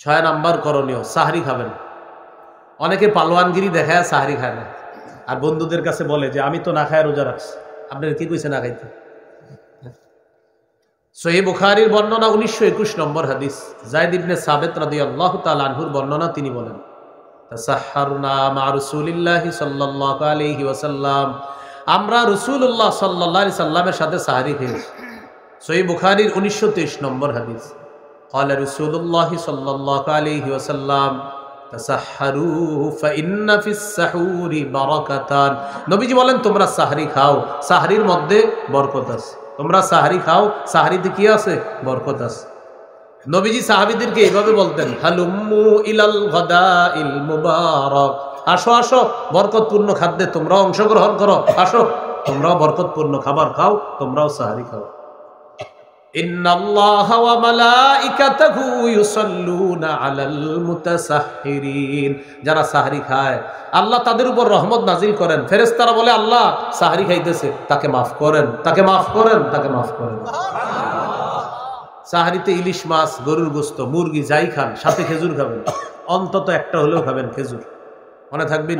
6 number করণীয়, সাহরি খাবেন। অনেকে পালোয়ানগিরি দেখায় সাহরি খায় না, আর বন্ধুদের কাছে বলে যে আমি তো না খায় রোজা রাখছি। আপনার কি কইছে না খাইতে? সহিহ বুখারীর বর্ণনা 1921 নম্বর হাদিস, যায়েদ ইবনে সাবিত রাদিয়াল্লাহু তাআলা আনহুর বর্ণনা। তিনি বলেন, তাসাহহারনা মা রাসূলিল্লাহি সাল্লাল্লাহু আলাইহি ওয়াসাল্লাম, আমরা রাসূলুল্লাহ সাল্লাল্লাহু আলাইহি সাল্লামের সাথে সাহরি খেয়েছি। সহিহ বুখারীর 1923 নম্বর হাদিস, ক্বালা রাসূলুল্লাহ সাল্লাল্লাহু আলাইহি ওয়াসাল্লাম তাসাহহারু ফাইন্না ফিস সাহুরি বারাকাতান। নবীজি বলেন, তোমরা সাহরি খাও, সাহরির মধ্যে বরকত আছে। তোমরা সাহরি খাও, সাহরিতে কি আছে? বরকত আছে। নবীজি সাহাবীদেরকে এইভাবে বলতেন, হালুম্মু ইলাল গাদাইল মুবারাক, আসো আসো বরকতপূর্ণ খাদ্যে তোমরাও অংশগ্রহণ করো, আসো তোমরাও বরকতপূর্ণ খাবার খাও, তোমরাও সাহরি খাও। ইন্নাল্লাহা ওয়া মালাইকাতাহু ইউসাল্লুনা আলাল মুতাসাহহিরিন, যারা সাহরি খায় আল্লাহ তাদের উপর রহমত নাজিল করেন। ফেরেশতারা বলে, আল্লাহ সাহরি খাইতেছে, তাকে মাফ করেন, তাকে মাফ করেন, তাকে মাফ করেন। সাহরিতে ইলিশ মাছ, গরুর গোশত, মুরগি যাই খান, সাথে খেজুর খাবেন, অন্তত একটা হলেও খাবেন খেজুর, মনে থাকবেন।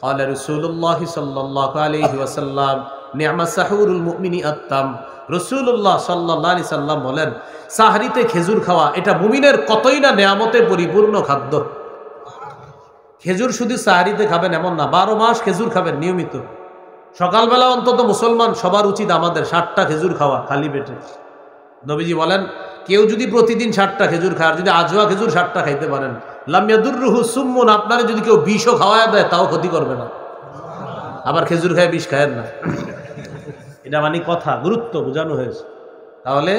ক্বালা রাসূলুল্লাহ সাল্লাল্লাহু আলাইহি ওয়াসাল্লাম নি'মা সাহুরুল মুমিনি আত-তাম। রাসূলুল্লাহ সাল্লাল্লাহু আলাইহি সাল্লাম বলেন, সাহরিতে খেজুর খাওয়া এটা মুমিনের কতই না নেয়ামতে পরিপূর্ণ খাদ্য। খেজুর শুধু সাহরিতে খাবেন এমন না, 12 মাস খেজুর খাবেন নিয়মিত। সকালবেলা অন্তত মুসলমান সবার উচিত আমাদের 60টা খেজুর খাওয়া খালি পেটে। নবীজি বলেন, কেউ যদি প্রতিদিন 60টা খেজুর খায়, আর যদি আজওয়া খেজুর 60টা খাইতে পারেন, লাম ইয়াদুররুহু সুম্মুন, আপনারে যদি কেউ বিষও খাওয়ায় দেয় তাও ক্ষতি করবে না। আবার খেজুর খায় বিষ খায়েন না, এটা মানে কথা, গুরুত্ব বোঝানো হয়েছে। তাহলে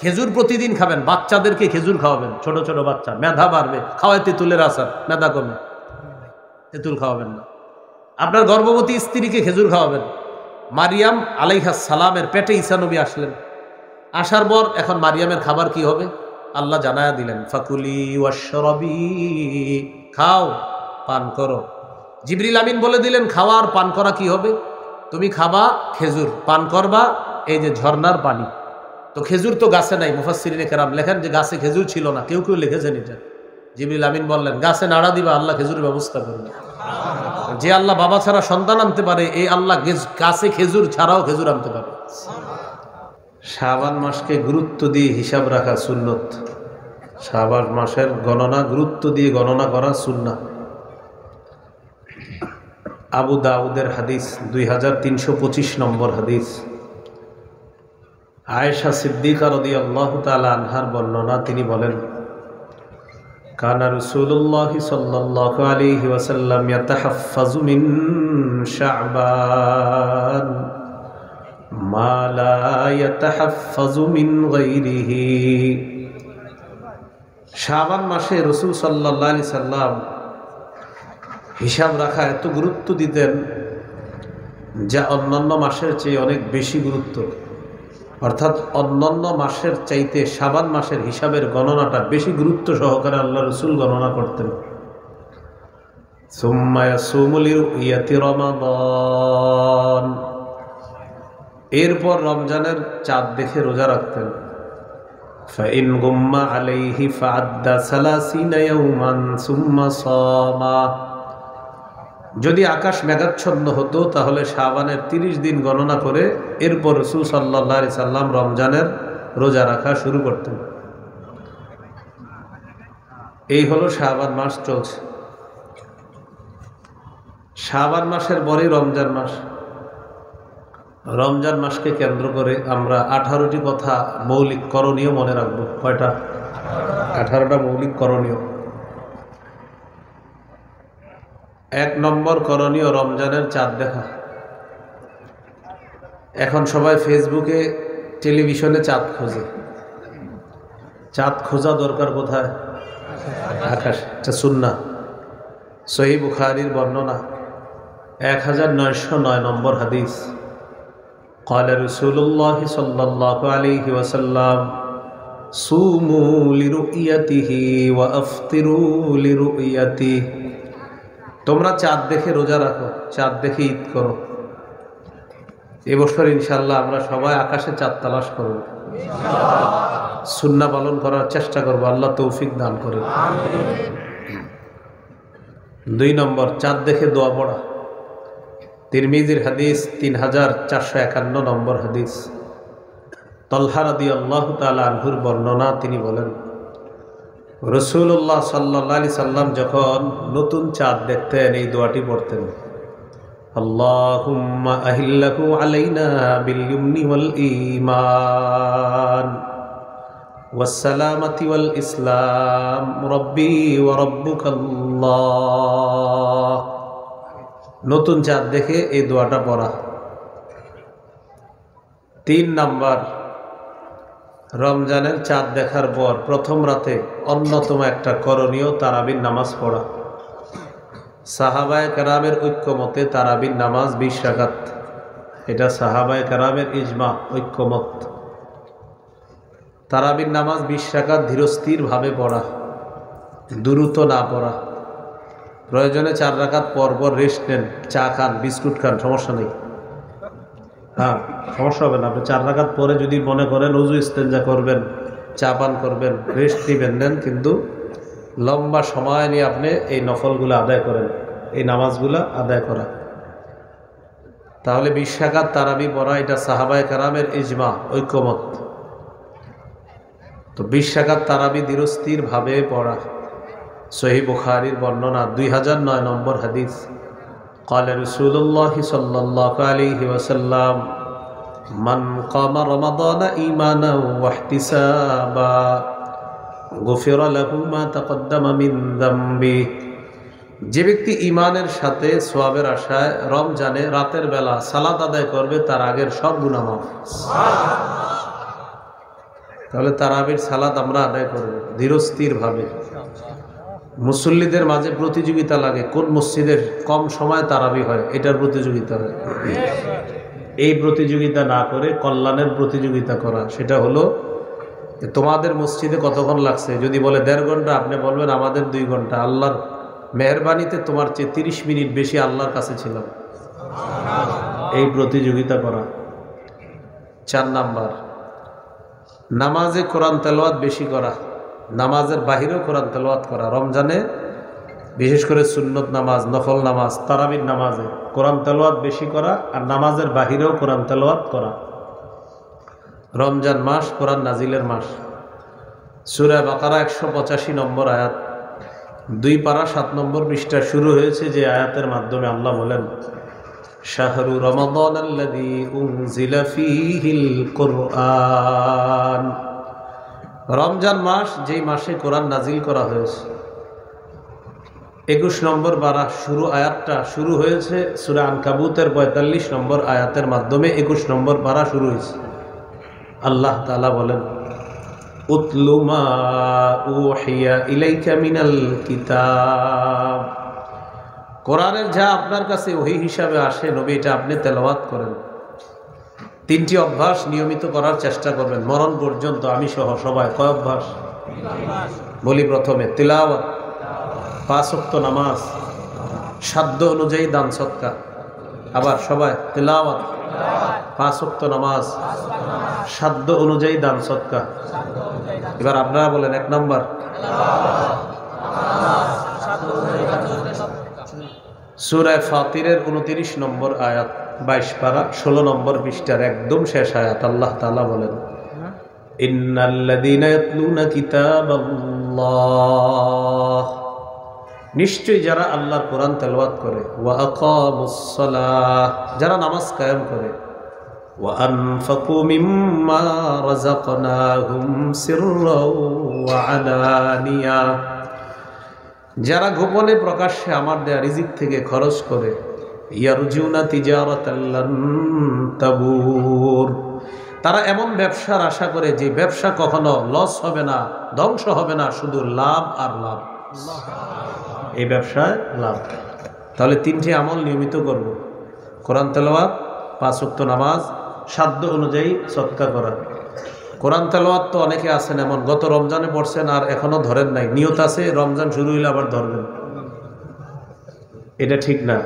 খেজুর প্রতিদিন খাবেন, বাচ্চাদেরকে খেজুর খাওয়াবেন, ছোট ছোট বাচ্চা, মেধা বাড়বে। খাওয়ায় তেঁতুলের আচার, মেধা কমে, তেঁতুল খাওয়াবেন না। আপনার গর্ভবতী স্ত্রীকে খেজুর খাওয়াবেন। মারিয়াম আলাইহাস সালামের পেটে ঈসা নবী আসলেন, আসার পর এখন মারিয়ামের খাবার কি হবে আল্লাহ জানায়া দিলেন, ফাকুলি ওয়াশরাবি, খাও পান করো। জিবরিল আমিন বলে দিলেন, খাওয়া আর পান করা কি হবে? তুমি খাবা খেজুর, পান করবা এই যে ঝর্ণার পানি। তো খেজুর তো গাছে নাই, মুফাসসিরিনে কেরাম লেখেন যে গাছে খেজুর ছিল না, কেউ কেউ লিখেছেন এটা। জিবরিল আমিন বললেন, গাছে নাড়া দিবা, আল্লাহ খেজুরের ব্যবস্থা করবে। যে আল্লাহ বাবা ছাড়া সন্তান আনতে পারে, এই আল্লাহ গাছে খেজুর ছাড়াও খেজুর আনতে পারে। শাবান মাসকে গুরুত্ব দিয়ে হিসাব রাখা সুন্নত। শাবান মাসের গণনা গুরুত্ব দিয়ে গণনা করা সুন্নাহ। আবু দাউদের হাদিস 2325 নম্বর হাদিস, আয়েশা সিদ্দিকা রাদিয়াল্লাহু তাআলা আনহার বর্ণনা। তিনি বলেন, কানা রাসূলুল্লাহ সাল্লাল্লাহু আলাইহি ওয়াসাল্লাম ইয়াতাহাফফাজু মিন শাবান মা লা ইয়াতাহাফফাজু মিন গায়রিহি। শাবান মাসে রাসূল সাল্লাল্লাহু আলাইহি সাল্লাম হিসাব রাখা এত গুরুত্ব দিতেন, যা অন্যান্য মাসের চেয়ে অনেক বেশি গুরুত্ব। অর্থাৎ অন্যান্য মাসের চাইতে শাবান মাসের হিসাবের গণনাটা বেশি গুরুত্ব সহকারে আল্লাহ রসুল গণনা করতেন। সুম্মা ইয়াসুমু লিরুইয়াতি রমাদান, এরপর রমজানের চাঁদ দেখে রোজা রাখতেন। ফাইন গুম্মা আলাইহি ফাআদ্দা 30 ইয়াওমান সুম্মা সামা, যদি আকাশ মেঘাচ্ছন্ন হতো তাহলে শাবানের 30 দিন গণনা করে এরপর রাসূল সাল্লাল্লাহু আলাইহি সাল্লাম রমজানের রোজা রাখা শুরু করতেন। এই হলো শাবান মাস চলছে। শাবান মাসের পরেই রমজান মাস। রমজান মাসকে কেন্দ্র করে আমরা 18টি কথা মৌলিক করণীয় মনে রাখবো। কয়টা? 18টা মৌলিক করণীয়। 1 নম্বর করণীয় রমজানের চাঁদ দেখা। এখন সবাই ফেসবুকে, টেলিভিশনে চাঁদ খোঁজে। চাঁদ খোঁজা দরকার কোথায়? আকাশ। এটা সুন্নাহ। সহিহ বুখারীর বর্ণনা 1909 নম্বর হাদিস, ক্বালা রাসূলুল্লাহ সাল্লাল্লাহু আলাইহি ওয়াসাল্লাম সুমু লিরুইয়াতিহি ওয়া আফতিরু লিরুইয়াতিহি, তোমরা চাঁদ দেখে রোজা রাখো, চাঁদ দেখে ঈদ করো। এবছর ইনশাআল্লাহ আমরা সবাই আকাশে চাঁদ তালাশ করব। সুন্নাহ পালন করার চেষ্টা করব, আল্লাহ তৌফিক দান করে। 2 নম্বর, চাঁদ দেখে দোয়া পড়া। তিরমিজির হাদিস 3451 নম্বর হাদিস। তলহা রাদিয়াল্লাহু তাআলা আনহুর বর্ণনা, তিনি বলেন রাসূলুল্লাহ সাল্লাল্লাহু আলাইহি সাল্লাম যখন নতুন চাঁদ দেখতেন এই দোয়াটি পড়তেন, আল্লাহুম্মা আহিল্লাহু আলাইনা বিল ইয়ুমনি ওয়াল ঈমান ওয়াস সালামাতি ওয়াল ইসলাম রব্বি ওয়া রাব্বুকাল্লাহ। নতুন চাঁদ দেখে এই দোয়াটা পড়া। 3 নাম্বার, রমজানের চাঁদ দেখার পর প্রথম রাতে অন্যতম একটা করণীয় তারাবির নামাজ পড়া। সাহাবায়ে কেরামের ঐক্যমতে তারাবির নামাজ 20 রাকাত। এটা সাহাবায়ে কেরামের ইজমা, ঐক্যমত। তারাবির নামাজ 20 রাকাত ধীরস্থিরভাবে পড়া, দ্রুত না পড়া। প্রয়োজনে 4 রাকাত পর পর রেস্ট নেন, চা খান, বিস্কুট খান, সমস্যা নেই। হ্যাঁ, সমস্যা হবে না। আপনি 4 রাকাত পরে যদি মনে করেন ওযু ইস্তেঞ্জা করবেন, চা পান করবেন, রেস্ট দিবেন, নেন, কিন্তু লম্বা সময় নিয়ে আপনি এই নফলগুলো আদায় করেন, এই নামাজগুলো আদায় করা। তাহলে 20 রাকাত তারাবি পড়া, এটা সাহাবায়ে কেরামের ইজমা, ঐক্যমত। তো 20 রাকাত তারাবি ধীরস্থিরভাবে পড়া। সহিহ বুখারীর বর্ণনা, 2009 নম্বর হাদিস। قال رسول الله صلى الله عليه وسلم من قام رمضان إيمانا واحتسابا غفر له ما تقدم من ذنبه। যে ব্যক্তি ঈমানের সাথে সওয়াবের আশায় রমজানে রাতের বেলা সালাত আদায় করবে, তার আগের সব গুনাহ মাফ। তাহলে তারাবির সালাত আমরা আদায় করব ধীরস্থিরভাবে। মুসল্লিদের মাঝে প্রতিযোগিতা লাগে, কোন মসজিদের কম সময় তারাবি হয়, এটার প্রতিযোগিতা হয়। এই প্রতিযোগিতা না করে কল্যাণের প্রতিযোগিতা করা। সেটা হলো তোমাদের মসজিদে কতক্ষণ লাগছে, যদি বলে 1.5 ঘন্টা, আপনি বলবেন আমাদের 2 ঘন্টা। আল্লাহর মেহেরবানিতে তোমার চেয়ে 30 মিনিট বেশি আল্লাহর কাছে ছিলাম। এই প্রতিযোগিতা করা। 4 নাম্বার, নামাজে কোরআন তেলাওয়াত বেশি করা, নামাজের বাহিরেও কোরআন তেলাওয়াত করা। রমজানে বিশেষ করে সুন্নত নামাজ, নফল নামাজ, তারাবির নামাজে কোরআন তেলাওয়াত বেশি করা, আর নামাজের বাহিরেও কোরআন তেলাওয়াত করা। রমজান মাস কোরআন নাজিলের মাস। সূরা বাকারা 185 নম্বর আয়াত, 2 পারা 7 নম্বর পৃষ্ঠা শুরু হয়েছে যে আয়াতের মাধ্যমে আল্লাহ বলেন, শাহরু রমাদানাল্লাযী উনজিলা ফীহিল কুরআন। রমজান মাস যেই মাসে কোরআন নাজিল করা হয়েছে। 21 নম্বর পারা শুরু আয়াতটা শুরু হয়েছে সূরা আনকাবুতের 45 নম্বর আয়াতের মাধ্যমে 21 নম্বর পারা শুরু হয়েছে। আল্লাহ তাআলা বলেন, উতলু মা উহিয়া ইলাইকা মিনাল কিতাব। কোরআনের যা আপনার কাছে ওহী হিসাবে আসে নবী, এটা আপনি তেলাওয়াত করেন। 3টি অভ্যাস নিয়মিত করার চেষ্টা করবেন মরণ পর্যন্ত, আমি সহ সবাই। কয় অভ্যাস বলি? প্রথমে তিলাওয়াত, 5 ওয়াক্ত নামাজ, সাধ্য অনুযায়ী দান সদকা। আবার সবাই তিলাওয়াত, 5 ওয়াক্ত নামাজ, সাধ্য অনুযায়ী দান সদকা। এবার আপনারা বলেন 1 নম্বর, সূরা ফাতিরের 29 নম্বর আয়াত, 22 পারা 16 নম্বর পৃষ্ঠার একদম শেষ আয়াত। আল্লাহ তাআলা বলেন, ইন্নাল্লাযীনা ইয়াতলুনা কিতাবাল্লাহ, নিশ্চয়ই যারা আল্লাহর কোরআন তেলাওয়াত করে, ওয়া আকামুস সালাহ, যারা নামাজ কায়েম করে, ওয়া আনফাকু মিম্মা রাযাকনাহুম সিররাও ওয়া আলানিয়া, যারা গোপনে প্রকাশ্যে আমার দেয়া রিজিক থেকে খরচ করে, ইয়ারজুনা তিজারাতাল লান তাবুর, তারা এমন ব্যবসার আশা করে যে ব্যবসা কখনো লস হবে না, ধ্বংস হবে না, শুধু লাভ আর লাভ। এই ব্যবসায় লাভ। তাহলে 3টি আমল নিয়মিত করব, কোরআন তেলাওয়াত, 5 ওয়াক্ত নামাজ, সাধ্য অনুযায়ী সদকা করা। কোরআন তেলাওয়াত তো অনেকে আছেন এমন গত রমজানে পড়ছেন আর এখনো ধরেন নাই, নিয়ত আছে রমজান শুরু হইলে আবার ধরবেন, এটা ঠিক না।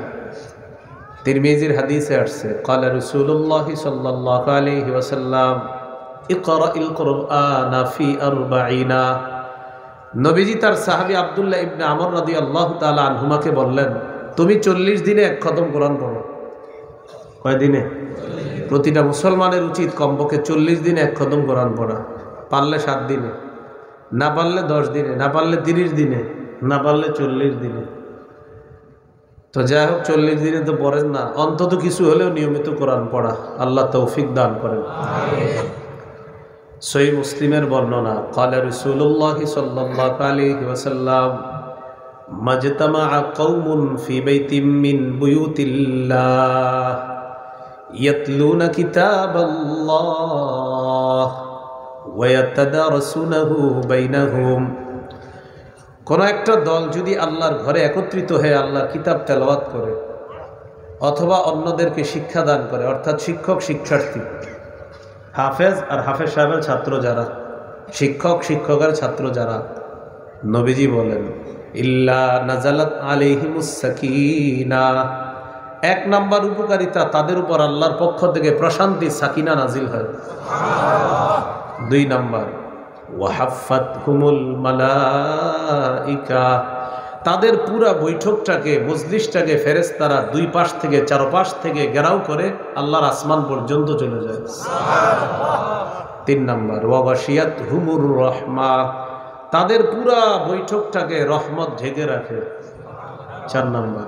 তিরমিজির হাদিসে আসছে, ক্বালা রাসূলুল্লাহ সাল্লাল্লাহু আলাইহি ওয়াসাল্লাম ইকরাইল কুরআনা ফি আরবাঈনা। নবীজি তার সাহাবী আব্দুল্লাহ ইবনে আমর রাদিয়াল্লাহু তাআলা আনহুমাকে বললেন, তুমি 40 দিনে এক খতম কোরআন পড়ো। কয় দিনে? প্রতিটা মুসলমানের উচিত কমপক্ষে 40 দিনে এক খতম কোরআন পড়া। পারলে 7 দিনে, না পারলে 10 দিনে, না পারলে 30 দিনে, না পারলে 40 দিনে। তো যাই হোক, 40 দিনে তো পড়েন না, অন্তত কিছু হলেও নিয়মিত কোরআন পড়া। আল্লাহ তৌফিক দান করেন। সহিহ মুসলিমের বর্ণনা, ক্বালা রাসূলুল্লাহ সাল্লাল্লাহু আলাইহি ওয়াসাল্লাম, মাজতামাআ কওমুন ফি বাইতিম মিন বুয়ুতিল্লাহ ইয়াতলুনা কিতাবাল্লাহ ওয়া ইয়াতাদারাসুনাহু বাইনাহুম। কোন একটা দল যদি আল্লাহর ঘরে একত্রিত হয়ে আল্লাহর কিতাব তেলাওয়াত করে অথবা অন্যদেরকে শিক্ষা দান করে, অর্থাৎ শিক্ষক শিক্ষার্থী, হাফেজ আর হাফেজ সাহেবের ছাত্র যারা, শিক্ষক শিক্ষকের ছাত্র যারা, নবীজি বলেন ইল্লা নাজালাত আলাইহিমুস সাকিনা, 1 নাম্বার উপকারিতা, তাদের উপর আল্লাহর পক্ষ থেকে প্রশান্তি সাকিনা নাজিল হয়। 2 নাম্বার ওয়াহাফাতহুমুল মালাইকা, তাদের পুরা বৈঠকটাকে, মজলিসটাকে ফেরেশতারা 2 পাশ থেকে 4 পাশ থেকে ঘেরাও করে আল্লাহর আসমান পর্যন্ত চলে যায়। 3 নাম্বার ওয়াগাশিয়াতহুমুর রাহমা, তাদের পুরা বৈঠকটাকে রহমত ঢেকে রাখে। 4 নাম্বার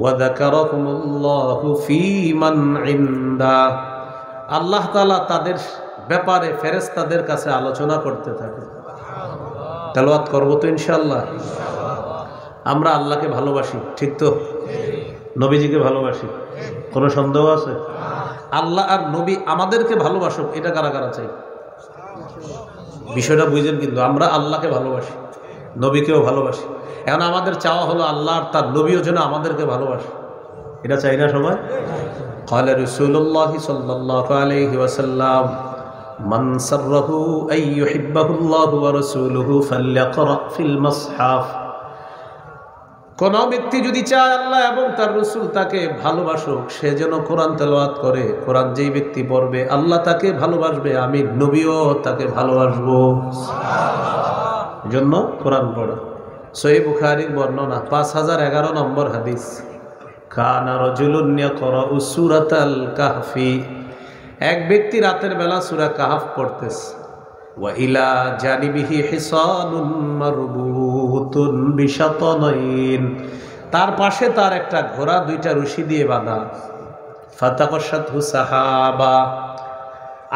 ওয়াযাকারাকুমুল্লাহু ফী মান ইনদা, আল্লাহ তাআলা তাদের ব্যাপারে ফেরেশতাদের কাছে আলোচনা করতে থাকে। তেলাওয়াত করব তো ইনশাআল্লাহ। আমরা আল্লাহকে ভালোবাসি, ঠিক তো? নবীজিকে ভালোবাসি, কোনো সন্দেহ আছে? আল্লাহ আর নবী আমাদেরকে ভালোবাসুক, এটা কারা কারা চাই? বিষয়টা বুঝেন কিন্তু, আমরা আল্লাহকে ভালোবাসি, নবীকেও ভালোবাসি। এখন আমাদের চাওয়া হলো আল্লাহ আর তার নবীও যেন আমাদেরকে ভালোবাসে, এটা চাই না সবাই? ক্বালা রাসূলুল্লাহ সাল্লাল্লাহু আলাইহি ওয়াসাল্লাম, মান সাররাহু আন ইউহিব্বাহুল্লাহু ওয়া রাসূলুহু ফালইকরা ফিল মুসহাফ, কোন ব্যক্তি যদি চায় আল্লাহ এবং তার রাসূল তাকে ভালোবাসুক, সে যেন কোরআন তেলাওয়াত করে। কোরআন যেই ব্যক্তি পড়বে আল্লাহ তাকে ভালোবাসবে, আমি নবীও তাকে ভালোবাসবো। জন্য কোরআন পড়া। সহিহ বুখারীর বর্ণনা, 5011 নম্বর হাদিস, কানা রাজুলুন ইয়াকরাউ সূরাতাল কাহফি, এক ব্যক্তি রাতের বেলা সূরা কাহফ পড়তেছে। ওয়া ইলা জানিবিহি হিসানুন মারবুতুন বিশাতানাইন, তার পাশে তার একটা ঘোড়া 2টা রশি দিয়ে বাঁধা। ফাতাকাশাতহু সাহাবা,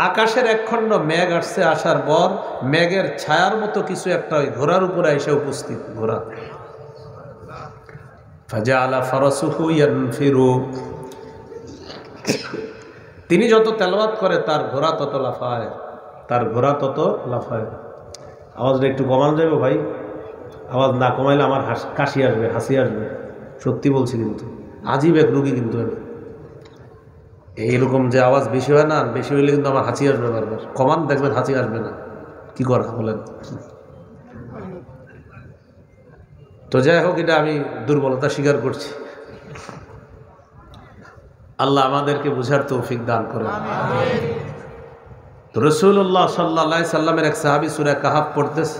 আকাশের একখণ্ড মেঘ আসছে, আসার পর মেঘের ছায়ার মতো কিছু একটা ওই ঘোড়ার উপরে এসে উপস্থিত। ঘোড়া ফাজাআলা ফারাসুহু ইয়ানফিরু, তিনি যত তেলাওয়াত করে তার ঘোড়া তত লাফায়, তার ঘোড়া তত লাফায়। আওয়াজটা একটু কমানো যাবে ভাই? আওয়াজ না কমাইলে আমার কাশি আসবে, হাসি আসবে, সত্যি বলছি। কিন্তু আজীব এক রোগী কিন্তু আমি, এইরকম যে আওয়াজ বেশি হয় না, বেশি হইলে কিন্তু আমার হাসি আসবে বারবার। কমান, দেখবেন হাসি আসবে না, কি করা বলেন? তো যাই হোক, এটা আমি দুর্বলতা স্বীকার করছি। আল্লাহ আমাদেরকে বুঝার তৌফিক দান করেন। তো রাসূলুল্লাহ সাল্লাল্লাহু আলাইহি সাল্লামের এক সাহাবী সূরা কাহফ পড়তেছে,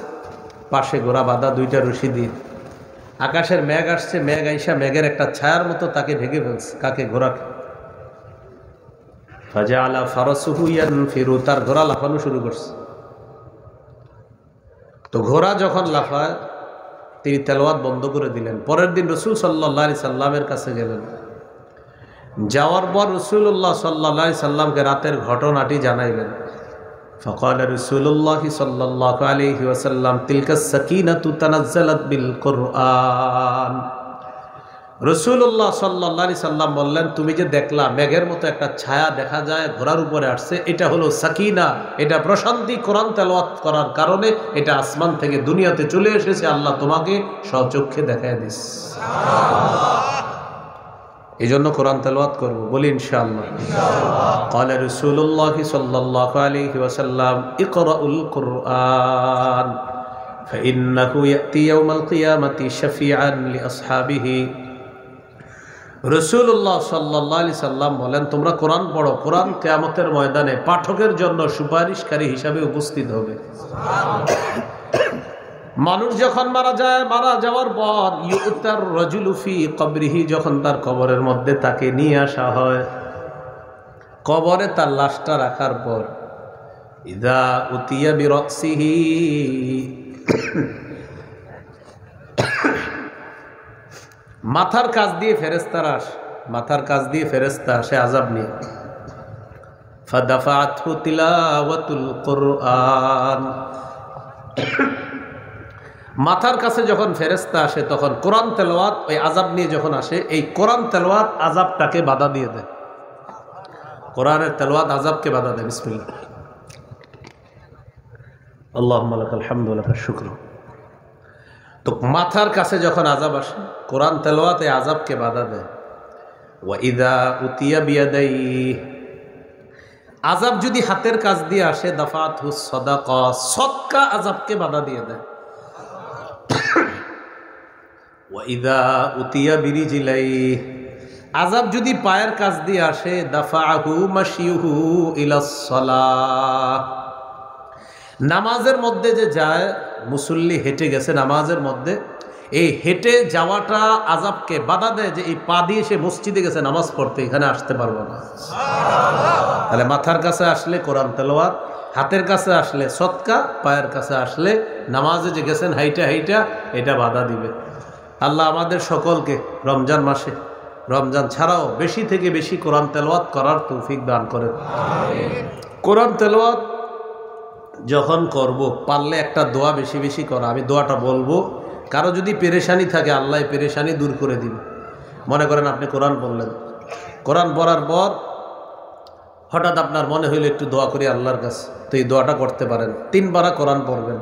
পাশে ঘোড়া বাঁধা 2টা রশি দিয়ে। আকাশের মেঘ আসছে, মেঘ আইসা মেঘের একটা ছায়ার মতো তাকে ঢেকে ফেলছে। কাকে? ঘোড়াকে। ফাজাআলা ফারাসুহু ইয়ানফিরু, তার ঘোড়া লাফানো শুরু করছে। তো ঘোড়া যখন লাফায় তিনি তেলাওয়াত বন্ধ করে দিলেন। পরের দিন রাসূল সাল্লাল্লাহু আলাইহি সাল্লামের কাছে গেলেন। যাওয়ার পর রাসূলুল্লাহ সাল্লাল্লাহু আলাইহি সাল্লামকে রাতের ঘটনাটি জানাইলেন। ফাকালা রাসূলুল্লাহ সাল্লাল্লাহু আলাইহি ওয়াসাল্লাম, তিলকাস সাকিনাতু তানাজ্জালাত বিল কুরআন। রাসূলুল্লাহ সাল্লাল্লাহু আলাইহি সাল্লাম বললেন, তুমি যে দেখলা মেঘের মতো একটা ছায়া দেখা যায় ঘোড়ার উপরে আসছে, এটা হলো সাকিনা, এটা প্রশান্তি। কোরআন তেলাওয়াত করার কারণে এটা আসমান থেকে দুনিয়াতে চলে এসেছে, আল্লাহ তোমাকে স্বচক্ষে দেখায় দিস। এই জন্য কোরআন তেলাওয়াত করব, বলি ইনশাআল্লাহ। ক্বালা রাসূলুল্লাহ সাল্লাল্লাহু আলাইহি ওয়াসাল্লাম, ইকরাউল কুরআন ফাইন্নাহু ইয়াতি ইয়াউমাল কিয়ামাতি শাফিআন লিআসহাবিহি রাসূলুল্লাহ সাল্লাল্লাহু আলাইহি সাল্লাম বলেন, তোমরা কোরআন পড়ো, কোরআন কিয়ামতের ময়দানে পাঠকের জন্য সুপারিশকারী হিসাবে উপস্থিত হবে। মানুষ যখন মারা যায়, মারা যাওয়ার পর ইউতার রাজুলু ফি কবরিহি, যখন তার কবরের মধ্যে তাকে নিয়ে আসা হয়, কবরে তার লাশটা রাখার পর ইদা উতিয়া বিরাসিহি, মাথার কাছ দিয়ে ফেরেশতারা আসে, মাথার কাছ দিয়ে ফেরেশতা আসে আযাব নিয়ে। ফাদাফাতহু তিলাওয়াতুল কুরআন, মাথার কাছে যখন ফেরেশতা আসে তখন কোরআন তেলাওয়াত ওই আযাব নিয়ে যখন আসে, এই কোরআন তেলাওয়াত আযাবটাকে বাধা দিয়ে দেয়। কোরআনের তেলাওয়াত আযাবকে বাধা দেয়। বিসমিল্লাহ, আল্লাহুম্মা লাকাল হামদু ওয়া লাকাশ শুকরু। তো মাথার কাছে যখন আযাব আসে, কোরআন তেলাওয়াত এই আযাবকে বাধা দেয়। ওয়া ইযা উতিয়া বিয়াদাইহি, আযাব যদি হাতের কাছ দিয়ে আসে, দাফাতহু সাদাকা, সদকা আযাবকে বাধা দিয়ে দেয়। ওয়া ইযা উতিয়া বিরিজিলাইহি, আযাব যদি পায়ের কাছ দিয়ে আসে, দাফাহু মাশিহু ইলাস সালাহ, নামাজের মধ্যে যে যায়, মুসল্লি হেঁটে গেছে নামাজের মধ্যে, এই হেঁটে যাওয়াটা আযাবকে বাধা দেয় যে এই পা দিয়ে সে মসজিদে গেছে নামাজ পড়তে, এখানে আসতে পারবো না। তাহলে মাথার কাছে আসলে কোরআন তেলাওয়াত, হাতের কাছে আসলে সদকা, পায়ের কাছে আসলে নামাজে যে গেছেন হাইটা হাইটা, এটা বাধা দিবে। আল্লাহ আমাদের সকলকে রমজান মাসে, রমজান ছাড়াও বেশি থেকে বেশি কোরআন তেলাওয়াত করার তৌফিক দান করেন। কোরআন তেলাওয়াত যখন করব, পারলে একটা দোয়া বেশি বেশি করা। আমি দোয়াটা বলবো, কারো যদি পেরেশানি থাকে আল্লাহ পেরেশানি দূর করে দিবে। মনে করেন আপনি কোরআন পড়লেন, কোরআন পড়ার পর হঠাৎ আপনার মনে হইলো একটু দোয়া করি আল্লাহর কাছে, তো এই দোয়াটা করতে পারেন। 3 পারা কোরআন পড়বেন,